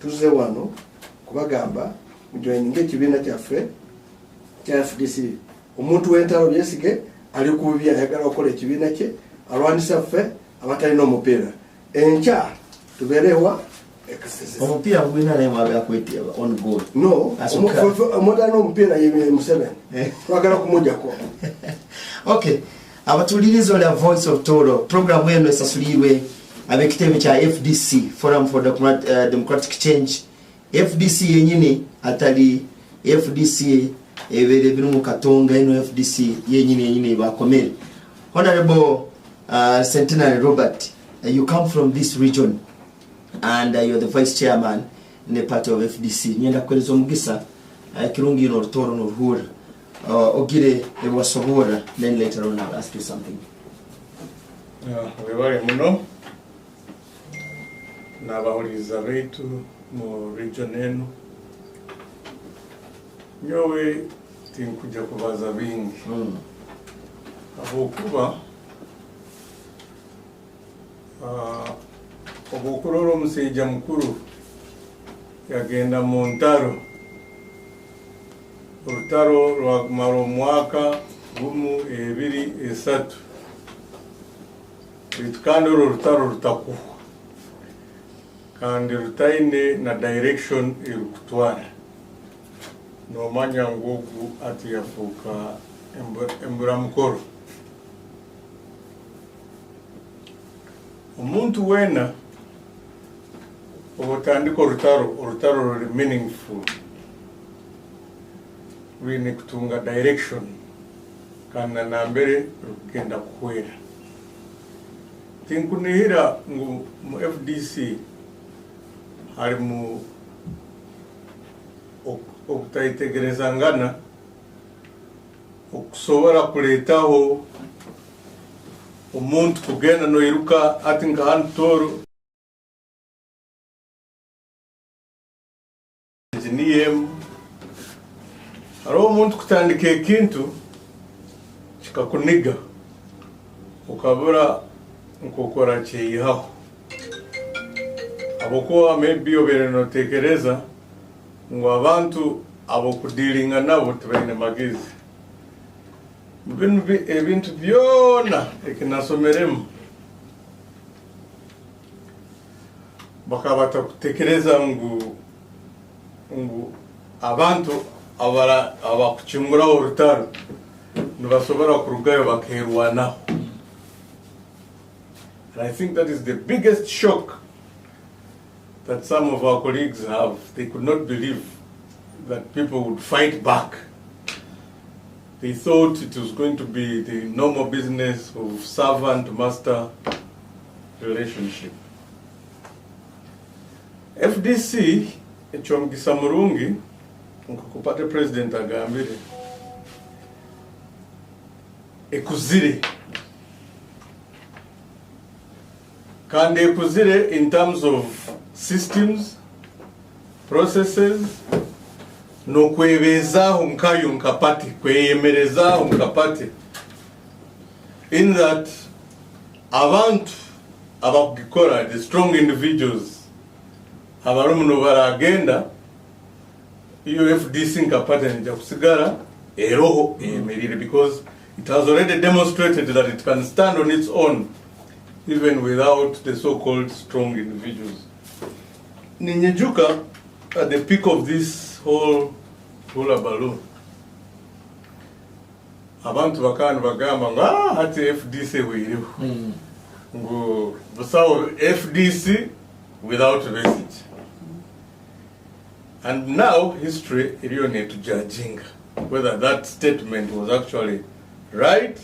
tuze wano kubagamba mujoininge ekibiina kyaffe kya FDC. Omuntu w'entalo Besigye ali kubibya ayagala okukola ekibiina kye alwanisa ffe abatalina omupiira. Enkya tubeerewa omupiira gwina naye mwagala kweteba on goal. No, omutana omupiira ye Museveni. Twagala kumujjako. Okay. Abatulirizo la Voice of Toro program eno esasulirwe abekitebe kya FDC Forum for Democratic Change. FDC yenyini atali FDC ebere binumu Katonga eno FDC yenyini bakomere. Honorable Centenary Robert, you come from this region and you're the vice chairman in the party of FDC. Nyenda kweleza omugisa kirungi no Toro no Ruhura. Ogire ewasobora, then later on I'll ask you something. Webale muno n'abahuriza baitu mu region eno. Nyowe tinkuja kubaza bingi. Abokuba obukuroro omusajja mukuru yagenda mu ntaro. Urutaro rwakumara omwaka gumu ebiri esatu. Kandi urutaro rutakuha kandi rutaine na direction irukutwara. Nomanya ngogu ati yafuka emburamukoro. Omuntu wena obutandika urutaro ruri meaningful. Rwine kutunga direction kana nambere rugenda kuhwera. Tinkunihira ngu mu FDC hari mu okutaitegerezangana okusobora kuletaho omuntu kugenda no iruka ati nka hano Toro engineer hariho omuntu kutandika ekintu kikakuniga ukabura nkokora kyeyihaho abokuba maybe obere notekereza ngo abantu abokudiringa nabo tubaine magezi ebintu byona ekinasomeremu bakaba batakutekereza ngu abantu abakuchimura urutaro nibasobora kurugayo bakerwanaho. And I think that is the biggest shock that some of our colleagues have. They could not believe that people would fight back. They thought it was going to be the normal business of servant-master relationship. FDC, echomgisa murungi, nkakupate president agambire, ekuzire. Kandi ekuzire in terms of systems, processes, nokwebezaho nkayo nkapati kweyemerezaho nkapati in that abantu abakukora the strong individuals abarumu baragenda iyo FDC nkapati nja kusigara eroho eyemerire because it has already demonstrated that it can stand on its own even without the so-called strong individuals. Ninyejuka at the peak of this whole hullabaloo, abantu bakana bagamba hati FDC wiriho ngo busawo FDC without message. And now history iliyo to judging whether that statement was actually right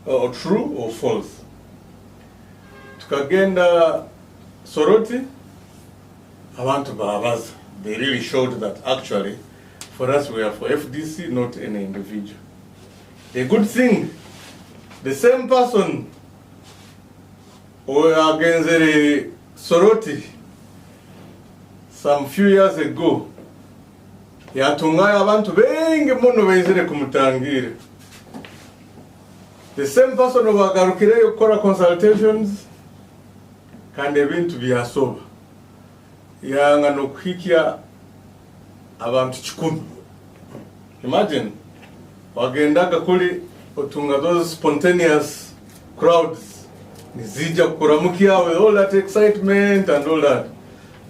or true or false. Tukagenda Soroti, abantu babaza. They really showed that actually for us we are for FDC, not any individual. A good thing, the same person who against the Soroti some few years ago yatungaya abantu bengi muno bezere kumutangire. The same person who agarukire yokora consultations kandi ebintu byasoba yanga nokuhikia abantu 10. Imagine wagendaga kuli otunga those spontaneous crowds nizija kukuramukia with all that excitement and all that,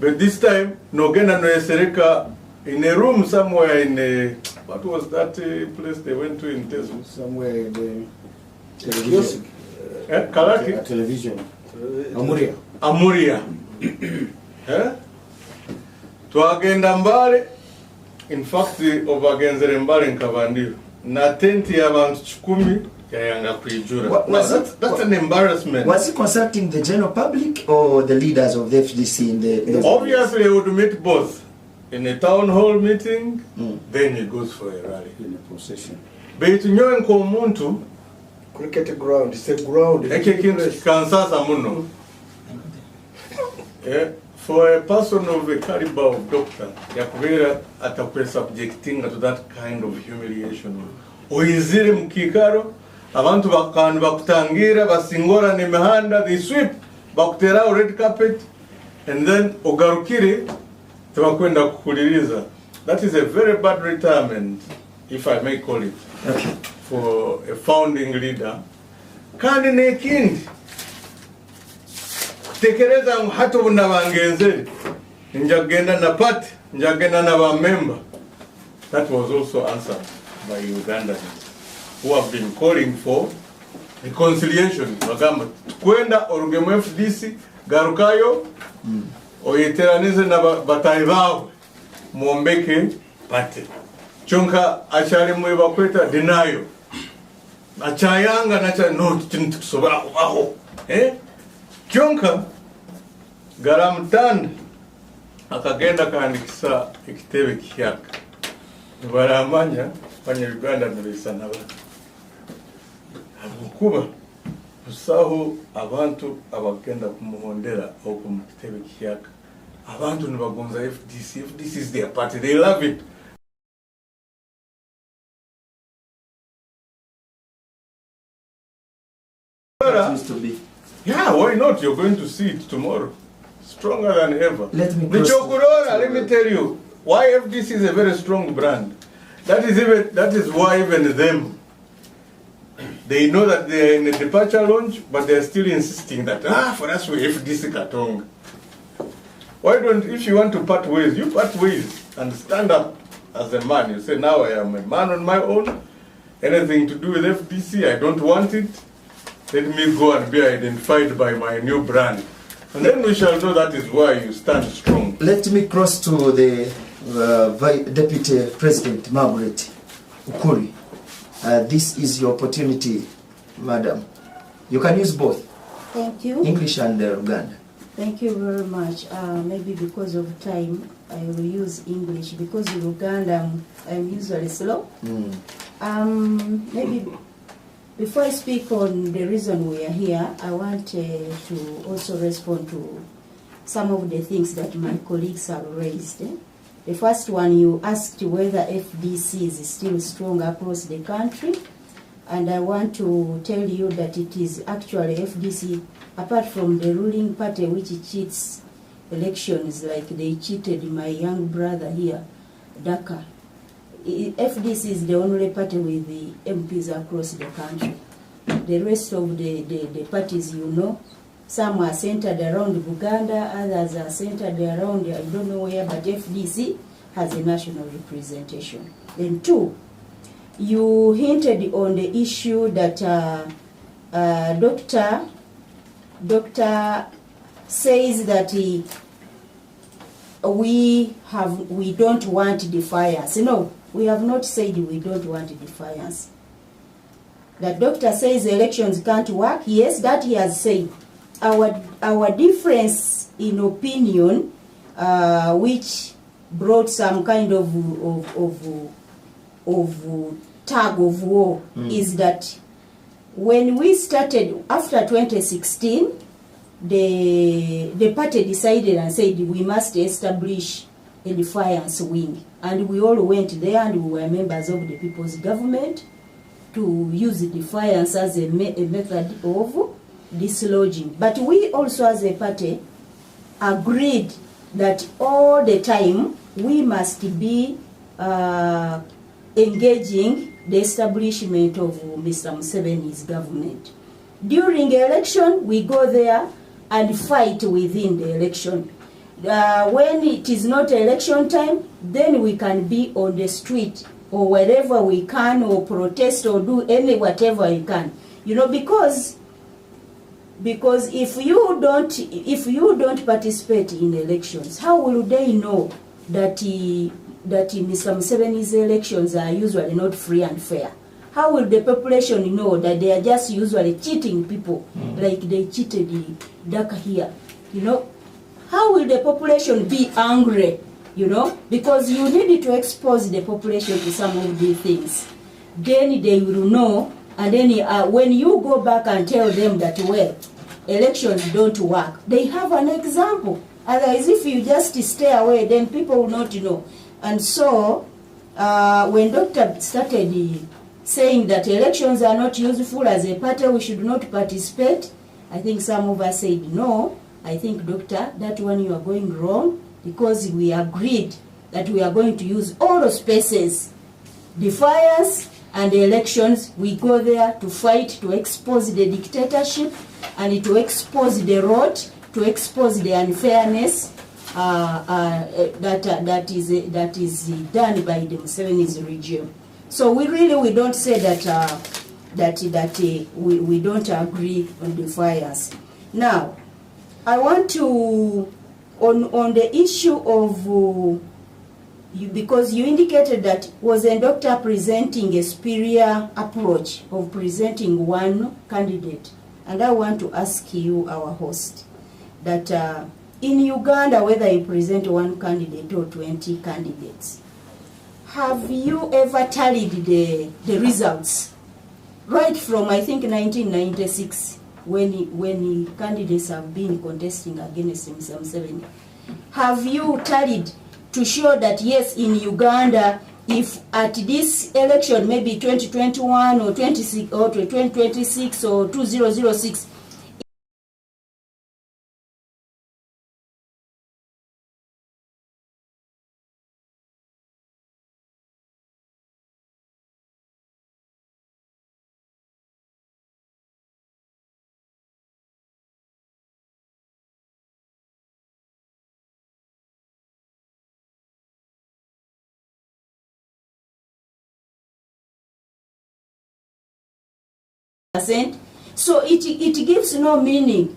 but this time nogenda noyesereka in a room somewhere in a, what was that place they went to in Tesu? Somewhere in the television. Kalaki? Television. Amuria. Twagenda mbale, in fact obagenzere mbale nkabandiyo na tenti y'abantu 10 yayanga kwijura. That's an embarrassment. Was he consulting the general public or the leaders of the FDC in the Obviously he would meet both in a town hall meeting, then he goes for a rally in a procession. But nyowe nkomuntu cricket ground, it's a ground. kansasa muno. For a person of the caliber of doctor, yakubera atakwe subjecting to that kind of humiliation. Oyizire mukikaro, abantu bakanu bakutangira, basingora nemihanda, they sweep, bakutera red carpet, and then ogarukire, tebakwenda kukuliriza. That is a very bad retirement, if I may call it, for a founding leader. Kandi nekindi, tekereza hato bunabangenzeri njagenda na party njagenda na ba member. That was also answered by Ugandans who have been calling for reconciliation. Bagamba kwenda orugemu FDC garukayo oyeteranize na batayibawe muombeke party chonka achari mwe bakweta denial achayanga nacha no tusoba aho kyonka garamutanda akagenda kaandikisa ekitebe kyaka baramanya Banyarwanda nabisa naba abukuba usaho abantu abagenda kumuhondera au kumutebe kyaka abantu nibagonza FDC. FDC is their party, they love it. used to be? Yeah, why not? You're going to see it tomorrow. Stronger than ever. Let me tell you why FDC is a very strong brand. That is why even them, they know that they are in a departure launch, but they are still insisting that for us we FDC Katong. Why don't, if you want to part ways, you part ways and stand up as a man. You say, now I am a man on my own. Anything to do with FDC, I don't want it. Let me go and be identified by my new brand. And then we shall know that is why you stand strong. Let me cross to the Deputy President Margaret Ukuri. This is your opportunity, Madam. You can use both. Thank you. English and Uganda. Thank you very much. Maybe because of time, I will use English because in Uganda I'm usually slow. Maybe before I speak on the reason we are here, I want to also respond to some of the things that my colleagues have raised. The first one, you asked whether FDC is still strong across the country. And I want to tell you that it is actually FDC, apart from the ruling party which cheats elections like they cheated my young brother here, Dhaka. FDC is the only party with the MPs across the country. The rest of the parties, you know, some are centered around Buganda, others are centered around, I don't know where, but FDC has a national representation. Then two, you hinted on the issue that Doctor says that we don't want defiance. No, we have not said we don't want defiance. That doctor says elections can't work. Yes, that he has said. Our difference in opinion, which brought some kind of tug of war, is that when we started after 2016, the party decided and said we must establish a defiance wing, and we all went there and we were members of the people's government to use defiance as a method of dislodging. But we also as a party agreed that all the time we must be engaging the establishment of Mr. Museveni's government. During election, we go there and fight within the election. When it is not election time, then we can be on the street or wherever we can, or protest or do whatever we can. You know, because if you don't participate in elections, how will they know that Mr. Museveni's elections are usually not free and fair? How will the population know that they are just usually cheating people like they cheated Dhaka here? You know, how will the population be angry? You know, because you need to expose the population to some of these things. Then they will know, and then when you go back and tell them that, well, elections don't work, they have an example. Otherwise, if you just stay away, then people will not know. And so, when Doctor started saying that elections are not useful as a party, we should not participate, I think some of us said, no, I think, Doctor, that one you are going wrong, because we agreed that we are going to use all the spaces, defiance and elections. We go there to fight, to expose the dictatorship and to expose the rot, to expose the unfairness that is done by the Museveni's regime. So we don't say that we don't agree on defiance. Now, I want to on the issue of because you indicated that was a doctor presenting a superior approach of presenting one candidate, and I want to ask you, our host, that in Uganda, whether you present one candidate or 20 candidates, have you ever tallied the results right from, I think, 1996, when candidates have been contesting against Mr. Museveni? Have you tallied to show that, yes, in Uganda, if at this election, maybe 2021 or 2026 or 2006, so it gives no meaning,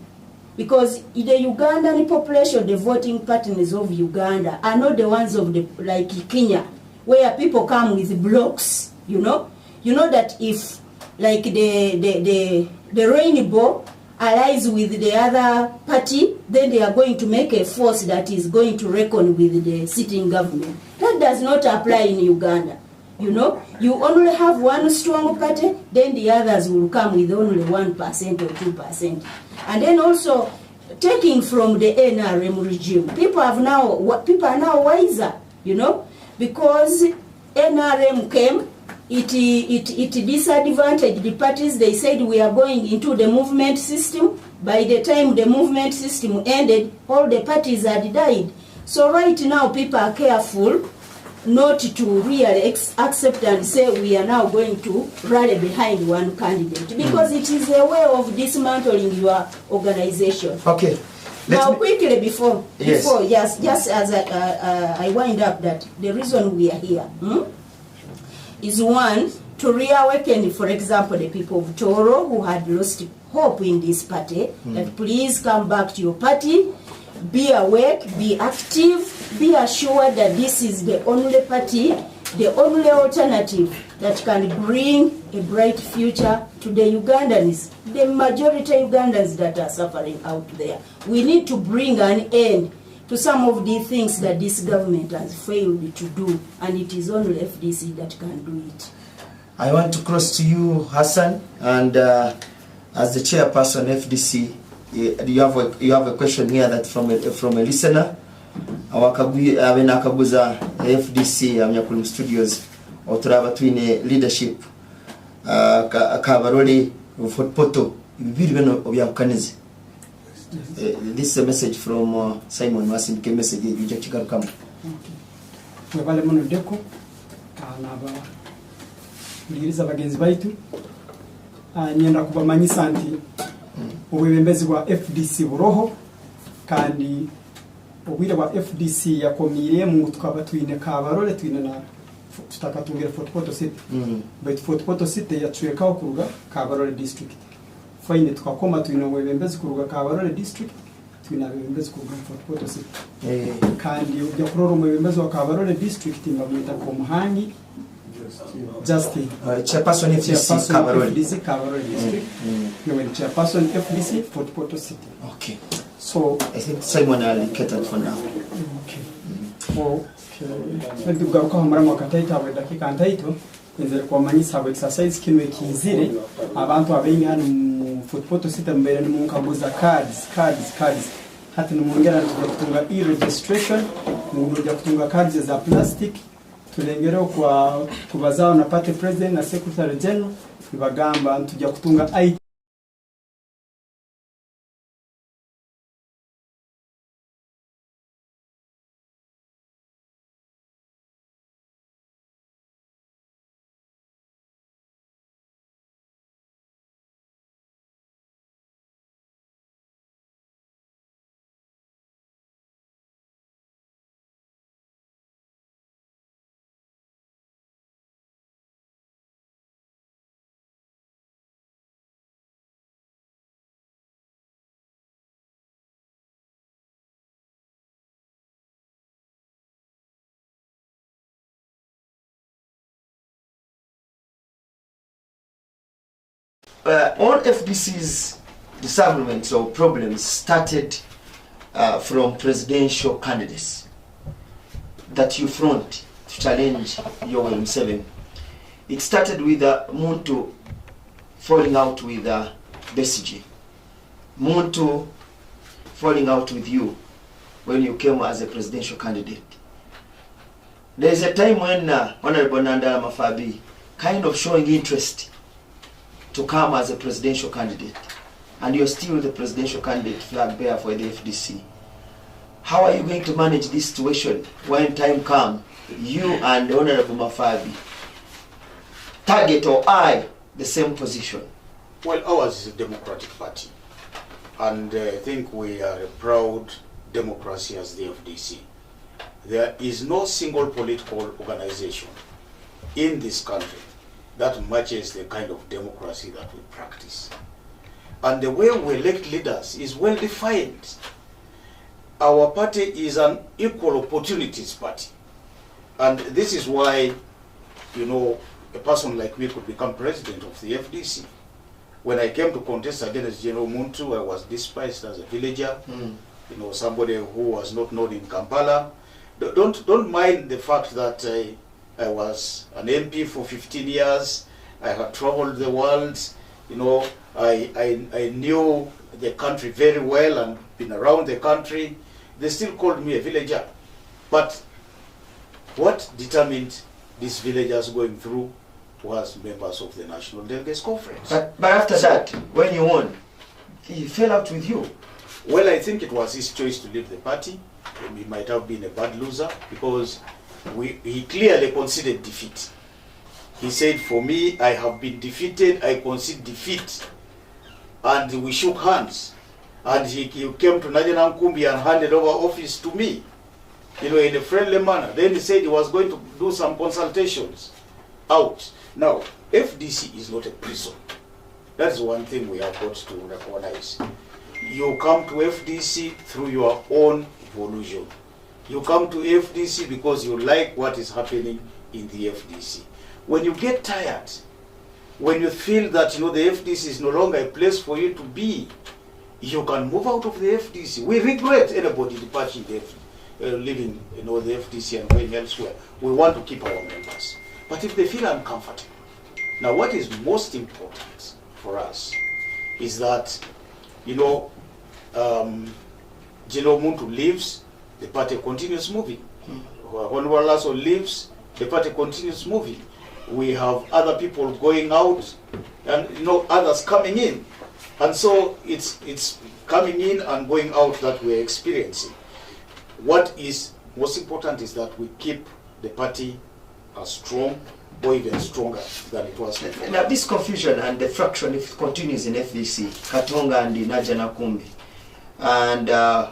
because the Ugandan population, the voting patterns of Uganda are not the ones of like Kenya, where people come with blocks. You know that if like the rainbow allies with the other party, then they are going to make a force that is going to reckon with the sitting government. That does not apply in Uganda. You know, you only have one strong party, then the others will come with only 1% or 2%. And then also, taking from the NRM regime, people are now wiser. you know, because NRM came, it disadvantaged the parties. They said we are going into the movement system. By the time the movement system ended, all the parties had died. So right now people are careful not to really accept and say we are now going to rally behind one candidate, because it is a way of dismantling your organization. Okay. Now quickly before just as I wind up, that the reason we are here is, one, to reawaken, for example, the people of Toro who had lost hope in this party, that please come back to your party, be awake, be active, be assured that this is the only party, the only alternative that can bring a bright future to the Ugandans, the majority Ugandans that are suffering out there. We need to bring an end to some of the things that this government has failed to do, and it is only FDC that can do it. I want to cross to you, Hassan, and as the chairperson FDC, you have a question here that from a listener. Abenakabuza FDC Amnyakulim Studios oturaba twine leadership kabarole fotopoto bibiri beno obyakanize. This is a message from Simon Wasindike message you just come. Okay. Wale muno deko naba ndiriza bagenzi baitu nyenda kubamanyisa nti obwebembezi bwa FDC buroho kandi obwire bwa FDC yakomire mu tukaba twine kabarole twine na tutakatungira fotopoto city but fotopoto city yacwekaho kuruga kabarole district fine tukakoma twine obwebembezi kuruga kabarole district twine abembezi kuruga fotopoto city kandi ujya kurora umwebembezi wa kabarole district mbamwita ko muhangi Justin chairperson FDC Kabarole district no chairperson FDC fotopoto city. Okay, so I think Simon allocated for now. Okay. Ndio garuka hamara mwakataita wa dakika ntaito nzere kwa manyisa wa exercise kinwe kizire abantu abengi hano mu football city mbere ni munkabuza cards hati numungera kutunga e-registration mungoja kutunga cards za plastic tulengero kwa kubazao na party president na secretary general ibagamba tujya kutunga IT. All FDC's disagreements or problems started from presidential candidates that you front to challenge Yoweri Museveni. It started with Muntu falling out with Besigye, Muntu falling out with you when you came as a presidential candidate. There is a time when Honorable Nandala Mafabi kind of showing interest to come as a presidential candidate, and you're still the presidential candidate flag bearer for the FDC. How are you going to manage this situation when time comes, you and Honorable Mafabi target or eye the same position? Well, ours is a democratic party, and I think we are a proud democracy as the FDC. There is no single political organization in this country that matches the kind of democracy that we practice. And the way we elect leaders is well defined. Our party is an equal opportunities party. And this is why, you know, a person like me could become president of the FDC. When I came to contest against General Muntu, I was despised as a villager, you know, somebody who was not known in Kampala. Don't mind the fact that I was an MP for 15 years. I had traveled the world. You know, I knew the country very well and been around the country. They still called me a villager. But What determined these villagers going through was members of the National Delegates Conference. But after that, when you won, he fell out with you. Well, I think it was his choice to leave the party. He might have been a bad loser because he clearly conceded defeat. He said, for me, I have been defeated, I concede defeat. And we shook hands. And he came to Najana Nkumbi and handed over office to me, in a friendly manner. Then he said he was going to do some consultations out. Now, FDC is not a prison. That's one thing we have got to recognize. You come to FDC through your own volition. You come to FDC because you like what is happening in the FDC. When you get tired, when you feel that the FDC is no longer a place for you to be, you can move out of the FDC. We regret anybody departing leaving the FDC and going elsewhere. We want to keep our members. But if they feel uncomfortable, now what is most important for us is that, General Muntu leaves, the party continues moving. When Walaso leaves, the party continues moving. We have other people going out and others coming in. And so it's coming in and going out that we're experiencing. What is most important is that we keep the party as strong or even stronger than it was before. Now this confusion and the fraction, if it continues in FDC, Katonga and Najana Nkumbi, and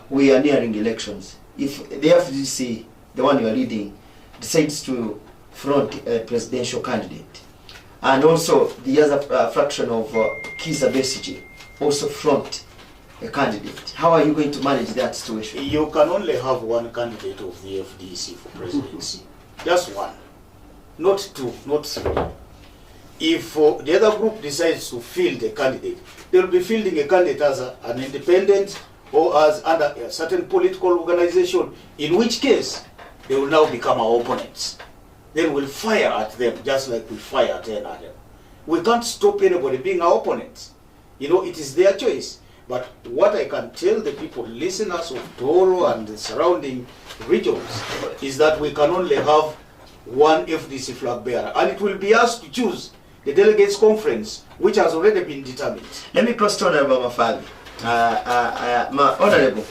we are nearing elections. If the FDC, the one you are leading, decides to front a presidential candidate, and also the other fraction of Kiza Besigye also front a candidate, how are you going to manage that situation? You can only have one candidate of the FDC for presidency. Just one. Not two, not three. If the other group decides to field a candidate, they will be fielding a candidate as an independent or as under a certain political organization, in which case they will now become our opponents. Then we'll fire at them just like we fire at NRM. We can't stop anybody being our opponents. It is their choice. But what I can tell the people, listeners of Toro and the surrounding regions, is that we can only have one FDC flag bearer. And it will be us to choose the delegates conference, which has already been determined. Let me cross to Honorable Mafali. Honorable,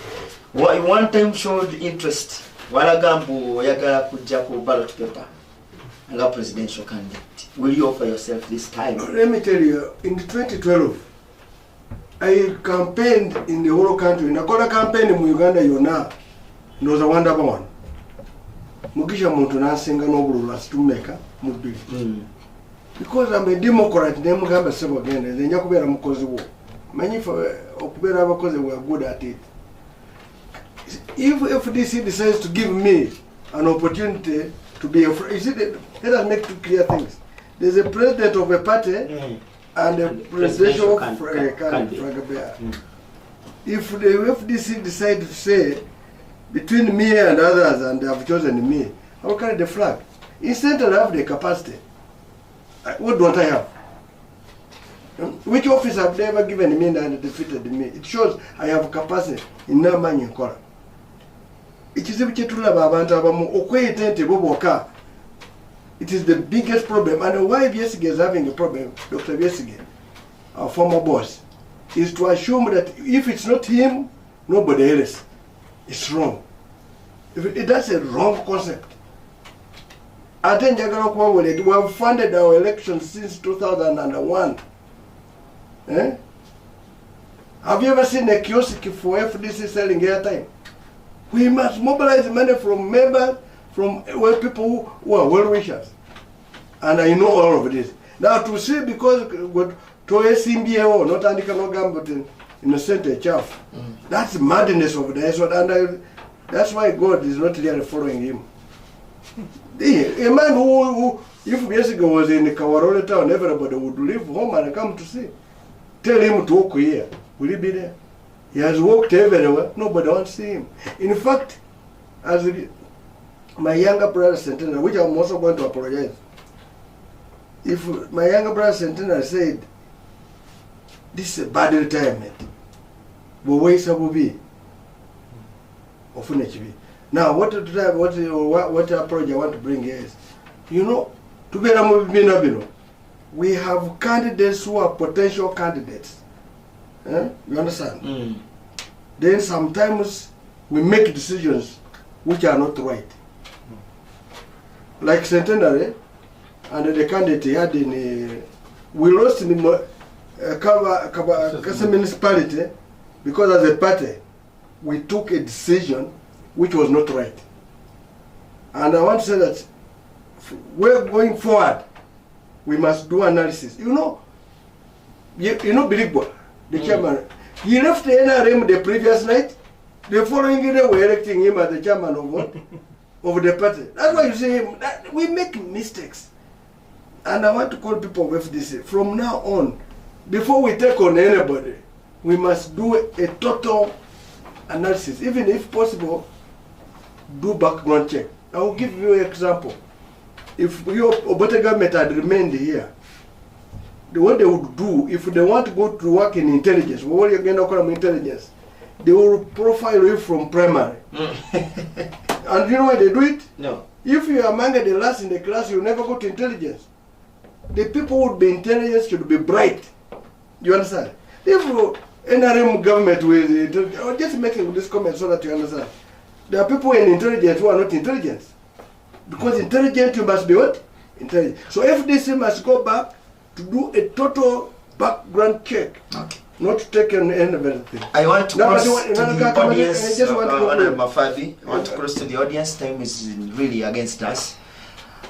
one time showed interest. Walagambu yagala kujja ku ballot paper as a presidential candidate. Will you offer yourself this time? Let me tell you, in 2012, I campaigned in the whole country. Nakola campaign in Uganda yona was a wonderful one. Mugisha muntu nasinga n'obululu asitumeka mu bbiri. Because I'm a Democrat, ne mugamba sebo genda nja kubeera mukozi wo. Manyi okubeera abakozi we are good at it. If FDC decides to give me an opportunity to be let us make two clear things. There's a president of a party and a presidential candidate. If the FDC decide to say, between me and others, and they have chosen me, I will carry the flag. Instead, I have the capacity. What don't I have? Which office have they ever given me and defeated me? It shows I have capacity in Namanya Kora. It is it is the biggest problem, and why Besigye is having a problem, Dr. Besigye, our former boss, is to assume that if it's not him, nobody else. It's wrong. That's a wrong concept. We have funded our elections since 2001. Have you ever seen a kiosk for FDC selling airtime? We must mobilize money from members, from people who are well-wishers. And I know all of this. Now to see, because to a CMBO, not Andika but in the center chaff, that's madness of the Eswat, and that's why God is not really following him. A man who if Besigye was in the Kawarole town, everybody would leave home and come to see. Tell him to walk here. Will he be there? He has walked everywhere. Nobody wants to see him. In fact, as my younger brother Centenary, which I'm also going to apologize, if my younger brother Centenary said, this is a bad retirement, but where is Abubi? Now, what approach I want to bring here is, you know, to be able we have candidates who are potential candidates. You understand? Then sometimes we make decisions which are not right. Like Centenary, and the candidate had we lost in Kasa municipality because as a party we took a decision which was not right. And I want to say that we're going forward, we must do analysis. You know Biligwa, the chairman, he left the NRM the previous night. The following day they were electing him as the chairman of what? Of the party. That's why you see him. We make mistakes. And I want to call people of FDC, from now on, before we take on anybody, we must do a total analysis. Even if possible, do background check. I will give you an example. If your Obote government had remained here, what they would do, if they want to go to work in intelligence, what you're going to call them intelligence, they will profile you from primary. And you know why they do it? No. If you are among the last in the class, you never go to intelligence. The people would be intelligence should be bright. You understand? If NRM government will just making this comment so that you understand. There are people in intelligence who are not intelligent. Because intelligent you must be what? Intelligent. So FDC must go back to do a total background check. Okay. Not to take on anything. I want to cross to the audience. Mafadi, I want to cross to the audience. Time is really against us.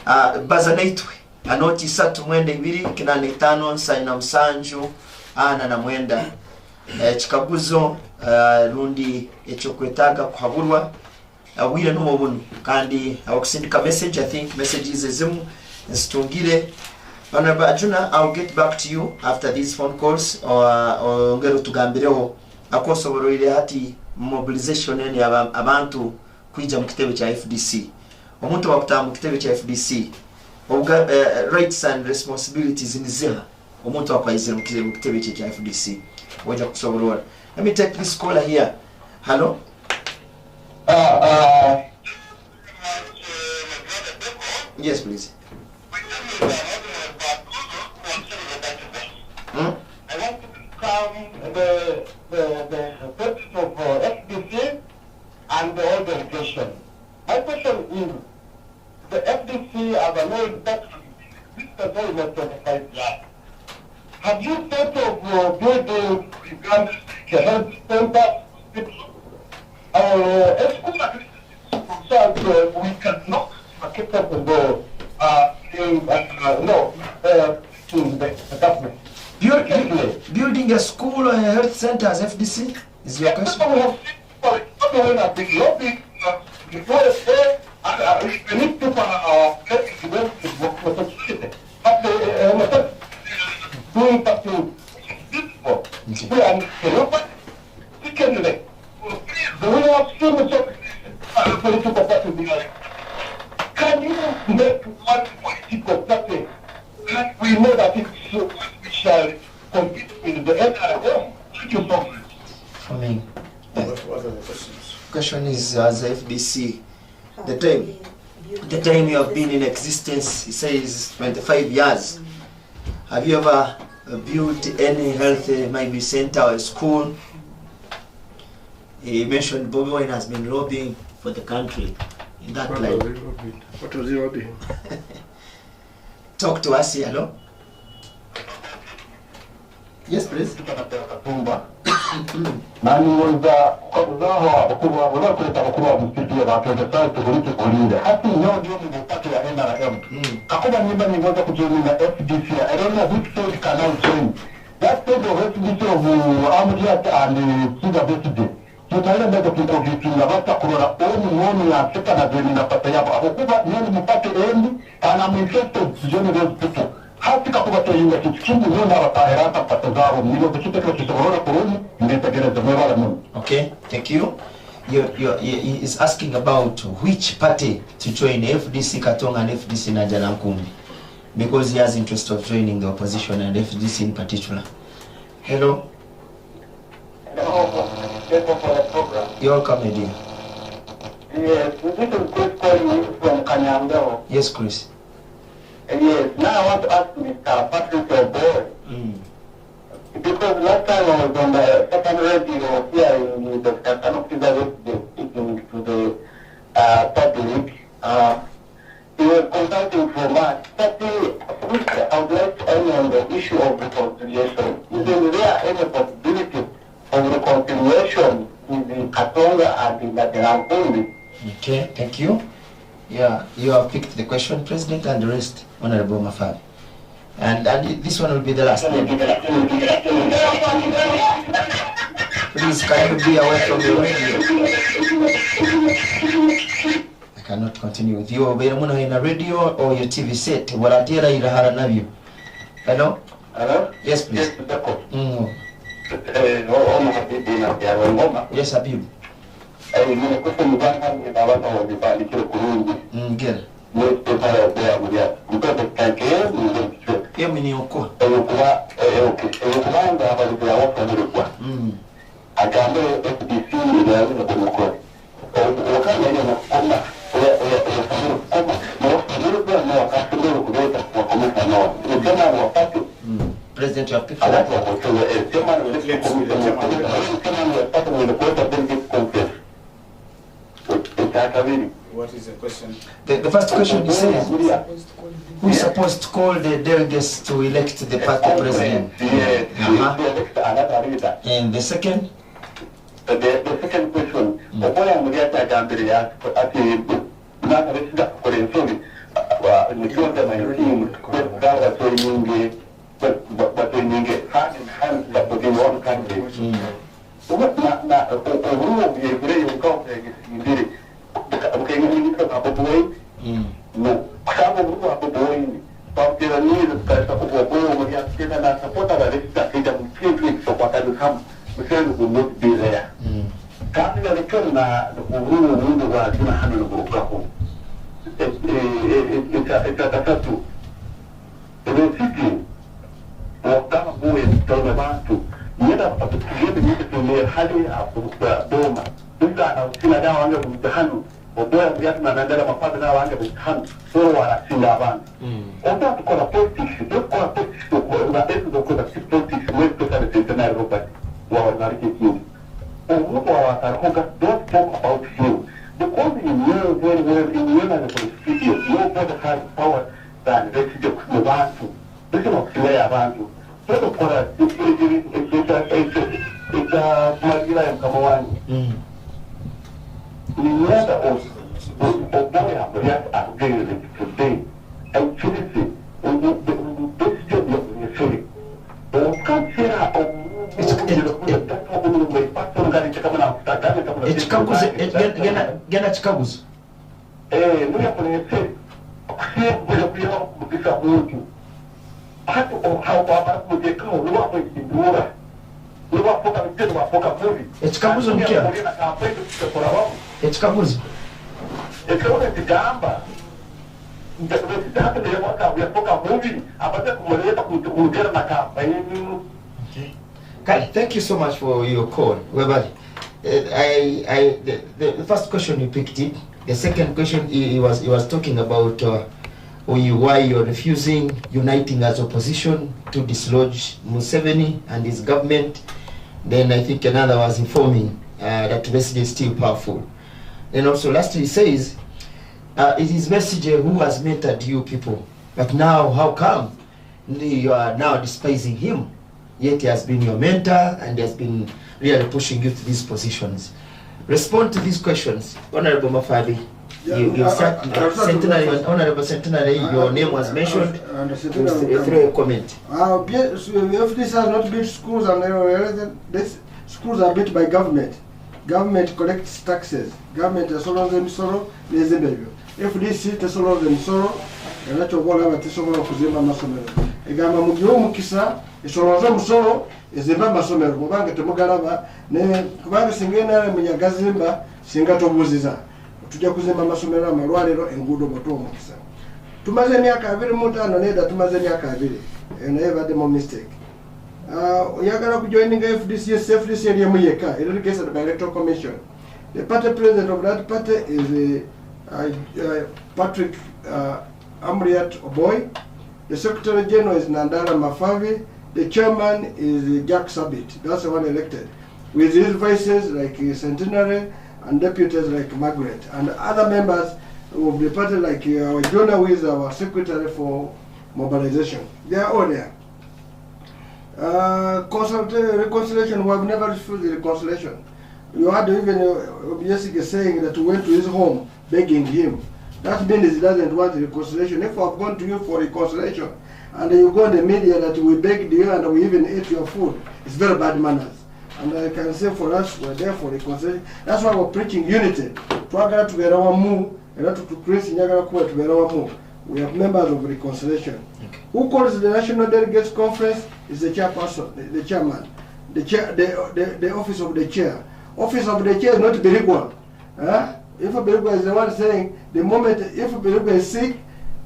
Bazanaitwe. Anoti satu mwende ibiri kina netano nsaina msanju ana na mwenda chikabuzo rundi echokwetaga kuhaburwa wile nuwo bunu kandi awakusindika message. I think messages ezimu nstungire. Honorable Ajuna, I'll get back to you after these phone calls or ngero tugambireho akosobororire hati mobilization yani abantu kwija mu kitebe cha FDC. Omuntu wakutaha mu kitebe cha FDC rights and responsibilities in zero. Omuntu wakwayizira mu kitebe cha FDC. Waja kusoborora. Let me take this caller here. Hello? Yes, please. I want to become the president of FDC and the organization. My question is, the FDC as a law that existed over 25 years. Have you thought of building the health center, so we cannot keep up with the government? Building a school or a health center as FDC is your question? We have big lobby before the day, and we need to but doing something beautiful. We are secondly, we have so much political party. Can you make one political party? We know that it's so we shall compete with the NRM. Thank you so much. I mean, what are the questions? Question is as FDC, the time you have been in existence, it says 25 years. Have you ever built any health maybe center or school? He mentioned Bobby Wine has been lobbying for the country in that line. What was he lobbying? Talk to us here, hello? Yes, please. Nani wanda kuzaho abakuru wanakwenda abakuru abusitiye batweza tugurike kulinda hati nyo ndio mupate ya NRM kakuba nyimba ni ngoza kujiunga FDC. I don't know which side can now change that side of FDC of Amriat and Suga Beside tutaenda mbele tukivitinga bata kurora omu ya seka na zeni na pata yabo abakuba nyoni mupate endi ana manifesto zone those people hati kakuba tayinga kichimbu nona batahirata pata zabo nilo bekite kwa kisorora kuroni ngetegereza mwebala mungu. Okay, thank you. He is asking about which party to join, FDC Katonga and FDC Najana Nkumbi, because he has interest of joining the opposition and FDC in particular. Hello? Hello, for the program. You're welcome, dear. Yes, this is Chris calling from Kanyamdo. Yes, Chris. Yes, now I want to ask Mr. Patrick O'Boy. Because last time I was on the second radio here in the discussion of speaking to the public, he was consulting for us. But I would like to end on the issue of reconciliation. Is there any possibility of reconciliation with the Katonga and the Laterankundi? Okay, thank you. Yeah, you have picked the question, President, and the rest, Honorable Mafari. And this one will be the last. Please, can you be away from the radio? I cannot continue with you. We're in a radio or your TV set. Hello? Hello? Yes, please. Yes, Habib. Girl. Hiyo minioko. Agambe FDC President, you have picked What is the question? The first question he says, who is supposed to call the delegates to elect the party president? And the second? The second question, don't talk about you. Because you know very well in Yemen for the studio, nobody has power than the Bantu. This is not clear about you. So the product, it's a Magila and Kamawani. We never also, Oboya, we have to agree today. And Philippi, this job is sorry. But can't say Gena chikaguzi. Nuya kunese. Kuya kubisa mtu. Hata hawa mjeka nuwa kujibura. Nuwa poka mtendo poka movie. Chikaguzi mkia. Chikaguzi. Ekaona tigamba. Ndio mwaka wa poka movie apata kumuleta kumjera na kamba. Okay, thank you so much for your call. The first question you picked it. The second question he was talking about why you're refusing uniting as opposition to dislodge Museveni and his government. Then I think another was informing that the message is still powerful. And also lastly he says it is Messenger who has mentored you people, but now how come you are now despising him? Yet he has been your mentor and he has been really pushing you to these positions. Respond to these questions. Honorable Mafadi, you start Centenary, Honorable Centenary, your name was mentioned. Throw a comment. If these are not built schools and these schools are built by government. Government collects taxes. Government is solo the misoro, if this is the solo the misoro, and let your wall have a tesoro of Zima Masomero. A gamma mukisa. Isoroza musoro ezimba masomero kubanga temugalaba ne kubanga singena munyagazimba singa tobuziza tujja kuzimba masomero amalwaliro engudo botomo kisa tumaze myaka 25 neda tumaze myaka 2 naye bade mo mistake oyagala kujoininga FDC FDC yemuyeka elected by electoral commission The party president of that party is Patrick Amriat Oboy. The secretary general is Nandala Mafavi. The chairman is Jack Sabit. That's the one elected. With his vices like Centenary and deputies like Margaret. And other members of the party like Jonah, who is our secretary for mobilization. They are all there. Reconciliation, we have never refused the reconciliation. You had even Jessica saying that we went to his home begging him. That means he doesn't want reconciliation. If we have gone to you for reconciliation and you go in the media that we begged you and we even ate your food, it's very bad manners. And I can say for us, we're there for reconciliation. That's why we're preaching unity. We have members of reconciliation. Okay. Who calls the National Delegates Conference is the chairperson, the chairman, the office of the chair. Office of the chair is not Birigwa. If a Birigwa is the one saying, the moment if a Birigwa is sick,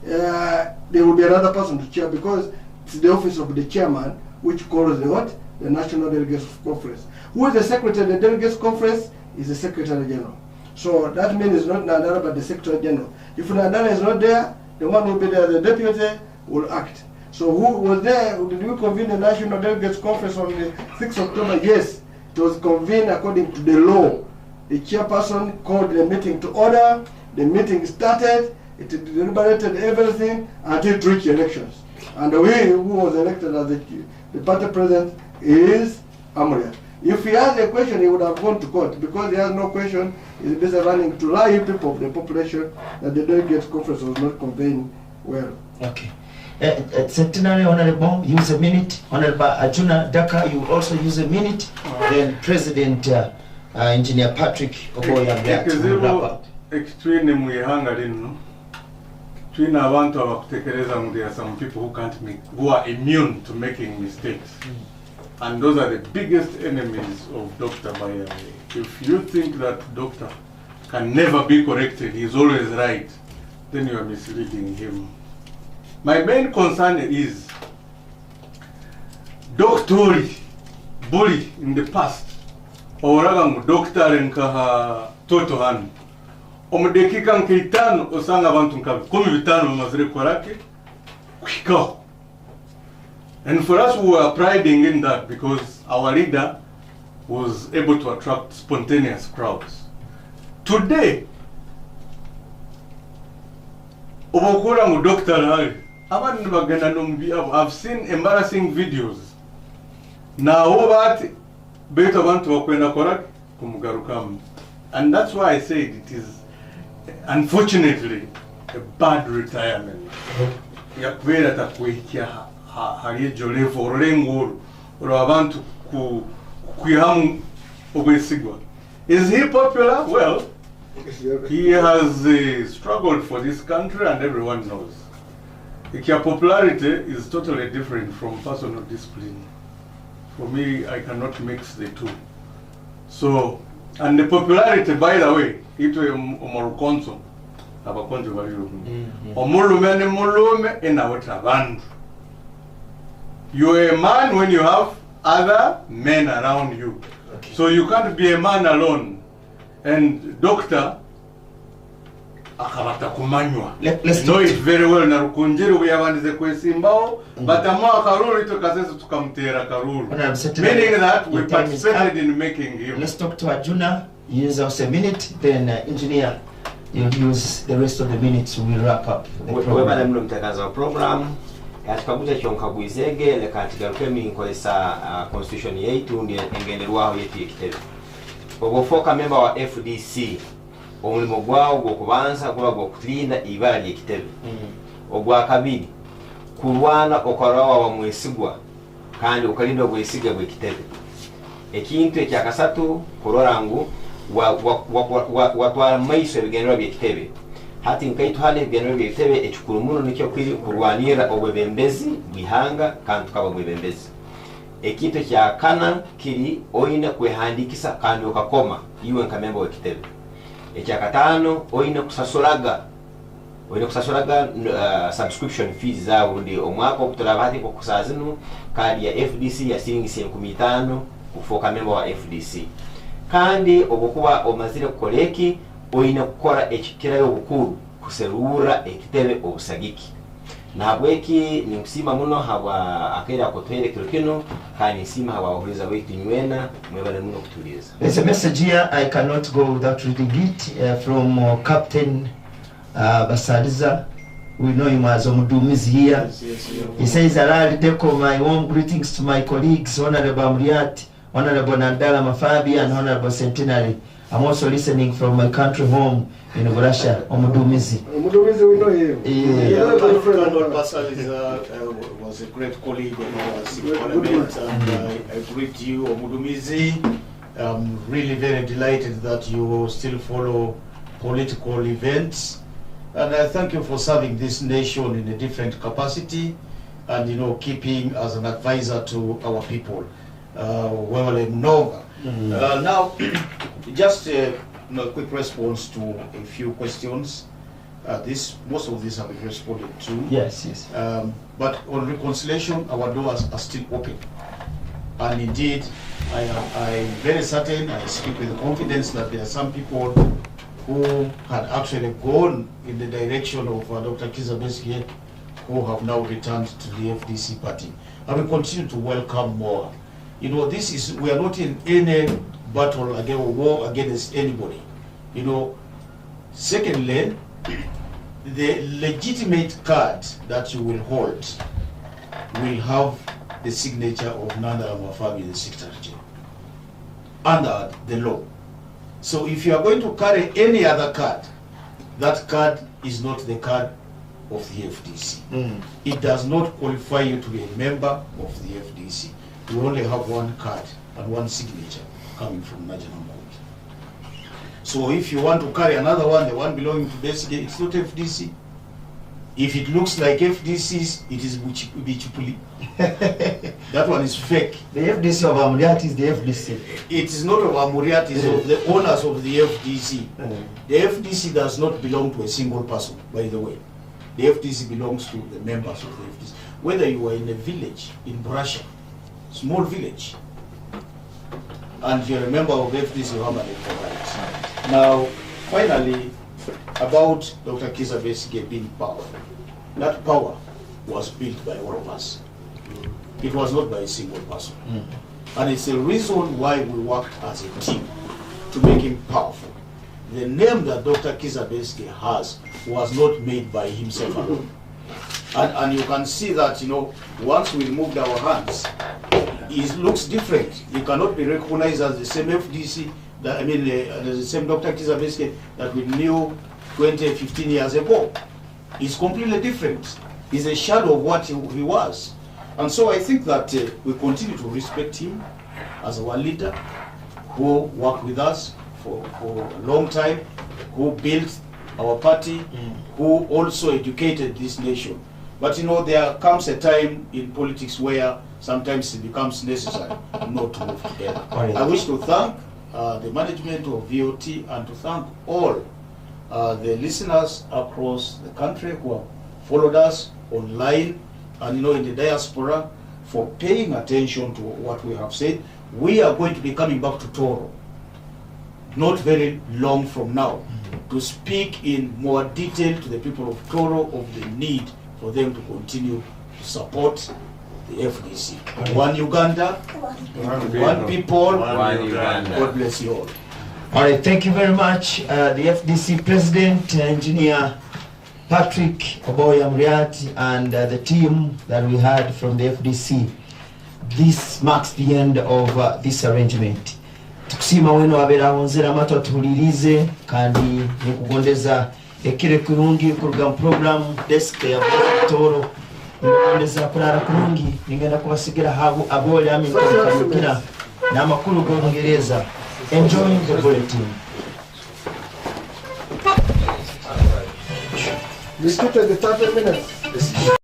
there will be another person to chair, because it's the office of the chairman which calls the what? The National Delegates Conference. Who is the secretary of the Delegates Conference is the Secretary General. So that means it's not Nandala but the Secretary General. If Nandala is not there, the one who will be there, the deputy, will act. So who was there? Did we convene the National Delegates Conference on the 6th of October? Yes. It was convened according to the law. The chairperson called the meeting to order. The meeting started. It deliberated everything until it reached elections. And we, who was elected as the party president, is Amria. If he has a question, he would have gone to court. Because he has no question, he's busy running to lie to people of the population that the delegates conference was not convened well. Okay. Centenary Honorable, use a minute. Honorable Ajuna Daka, you also use a minute. Then President Engineer Patrick Oboya. Between there are some people who can't make, who are immune to making mistakes. And those are the biggest enemies of Dr. Bayawe. If you think that doctor can never be corrected, he's always right, then you are misleading him. My main concern is doctor bully in the past. Oraga doctor nkaha toto hanu. Omudekika nkitano osanga abantu nkabi 15 mazire korake kwikao. And for us, we were priding in that because our leader was able to attract spontaneous crowds. Today, I've seen embarrassing videos. And that's why I said it is, unfortunately, a bad retirement. Is he popular? Well, he has struggled for this country and everyone knows. Popularity is totally different from personal discipline. For me, I cannot mix the two. So, and the popularity, by the way, it was Omorukonso. You're a man when you have other men around you. Okay. So you can't be a man alone. And doctor, let's know it very well. Meaning that we participated in making him. Let's talk to Ajuna. Use us a minute, then engineer, you'll use the rest of the minutes. We'll wrap up the program. Katika kuja kionkaguizege le katika kemi nkolesa constitution yetu ndiye engenderwaho yetu yekitebe ogofoka member wa FDC omulimo gwao gokubanza kuba gokulinda ibala yekitebe ogwa kabiri kulwana okarawa wa mwesigwa kandi okalinda obwesiga bwekitebe ekintu ekyakasatu kororangu watwara maiso ebigenderwa byekitebe hati nkaitu hale bigenero byekitebe ekikurumuno nikyo kwiri kurwanira obwebembezi bihanga kandi tukaba obwebembezi ekintu kya kana kiri oina kwehandikisa kandi okakoma iwe nkamemba wekitebe ekyakatano oina kusasolaga subscription fees zawo ndi omwaka okutolaba hati kokusazinu kadi ya FDC ya shilingi 15 kufoka memba wa FDC kandi obukuba omazire kukoleki oyina kukora ekikirayo obukuru kuserura ekitebe obusagiki nabweki ninkusima muno hawa akaira kutwerekero kino kandi nsima hawa wahuliza wetu nywena mwebale muno kutuliza. There's a message here I cannot go without reading it from Captain Basaliza. We know him as Omudumizi here. He says, Alali Deko, my warm greetings to my colleagues, Honorable Amriat, Honorable Nandala Mafabi, and Honorable Centenary. I'm also listening from my country home in Russia, Omudumizi. Omudumizi, we know him. Honorable Basaliza was a great colleague of ours in Parliament, and I greet you, Omudumizi. I'm really very delighted that you still follow political events. And I thank you for serving this nation in a different capacity and, keeping as an advisor to our people. Now, just a quick response to a few questions. Most of these have been responded to. Yes. But on reconciliation, our doors are still open. And indeed, I am very certain, I speak with confidence that there are some people who had actually gone in the direction of Dr. Kizza Besigye, who have now returned to the FDC party. And we continue to welcome more. We are not in any battle against or war against anybody. Secondly, the legitimate card that you will hold will have the signature of Nanda Mafabi, the Secretary General, under the law. So if you are going to carry any other card, that card is not the card of the FDC. It does not qualify you to be a member of the FDC. You only have one card and one signature coming from National Court. So if you want to carry another one, the one belonging to Besigye, it's not FDC. If it looks like FDC's, it is Bichupuli. That one is fake. The FDC of Amuriat is the FDC. It is not of Amuriat, it is of the owners of the FDC. The FDC does not belong to a single person, by the way. The FDC belongs to the members of the FDC. Whether you are in a village in Russia, small village, and you're a member of the FDC, you have an right. Now, finally, about Dr. Kizza Besigye being powerful. That power was built by all of us. It was not by a single person. And it's the reason why we worked as a team to make him powerful. The name that Dr. Kizza Besigye has was not made by himself alone. And you can see that, once we removed our hands, it looks different. You cannot be recognized as the same FDC, the same Dr. Kizza Besigye that we knew 20, 15 years ago. It's completely different. He's a shadow of what he was. And so I think that we continue to respect him as our leader, who worked with us for a long time, who built our party, who also educated this nation. But there comes a time in politics where sometimes it becomes necessary not to move together. I wish to thank the management of VOT and to thank all the listeners across the country who have followed us online and in the diaspora for paying attention to what we have said. We are going to be coming back to Toro not very long from now to speak in more detail to the people of Toro of the need for them to continue to support the FDC. One Uganda, one people, One Uganda. God bless you all. All right, thank you very much. The FDC President, Engineer Patrick Oboya Muriati, and the team that we had from the FDC. This marks the end of this arrangement. Tukusima wenu wabera onzera mato tulirize kandi nikugondeza ekire kurungi program desk ya Toro nikugondeza kurara kurungi ningenda kubasigira habu abole amikira na makuru gongereza. Enjoy the bulletin. We skipped the 30 minutes.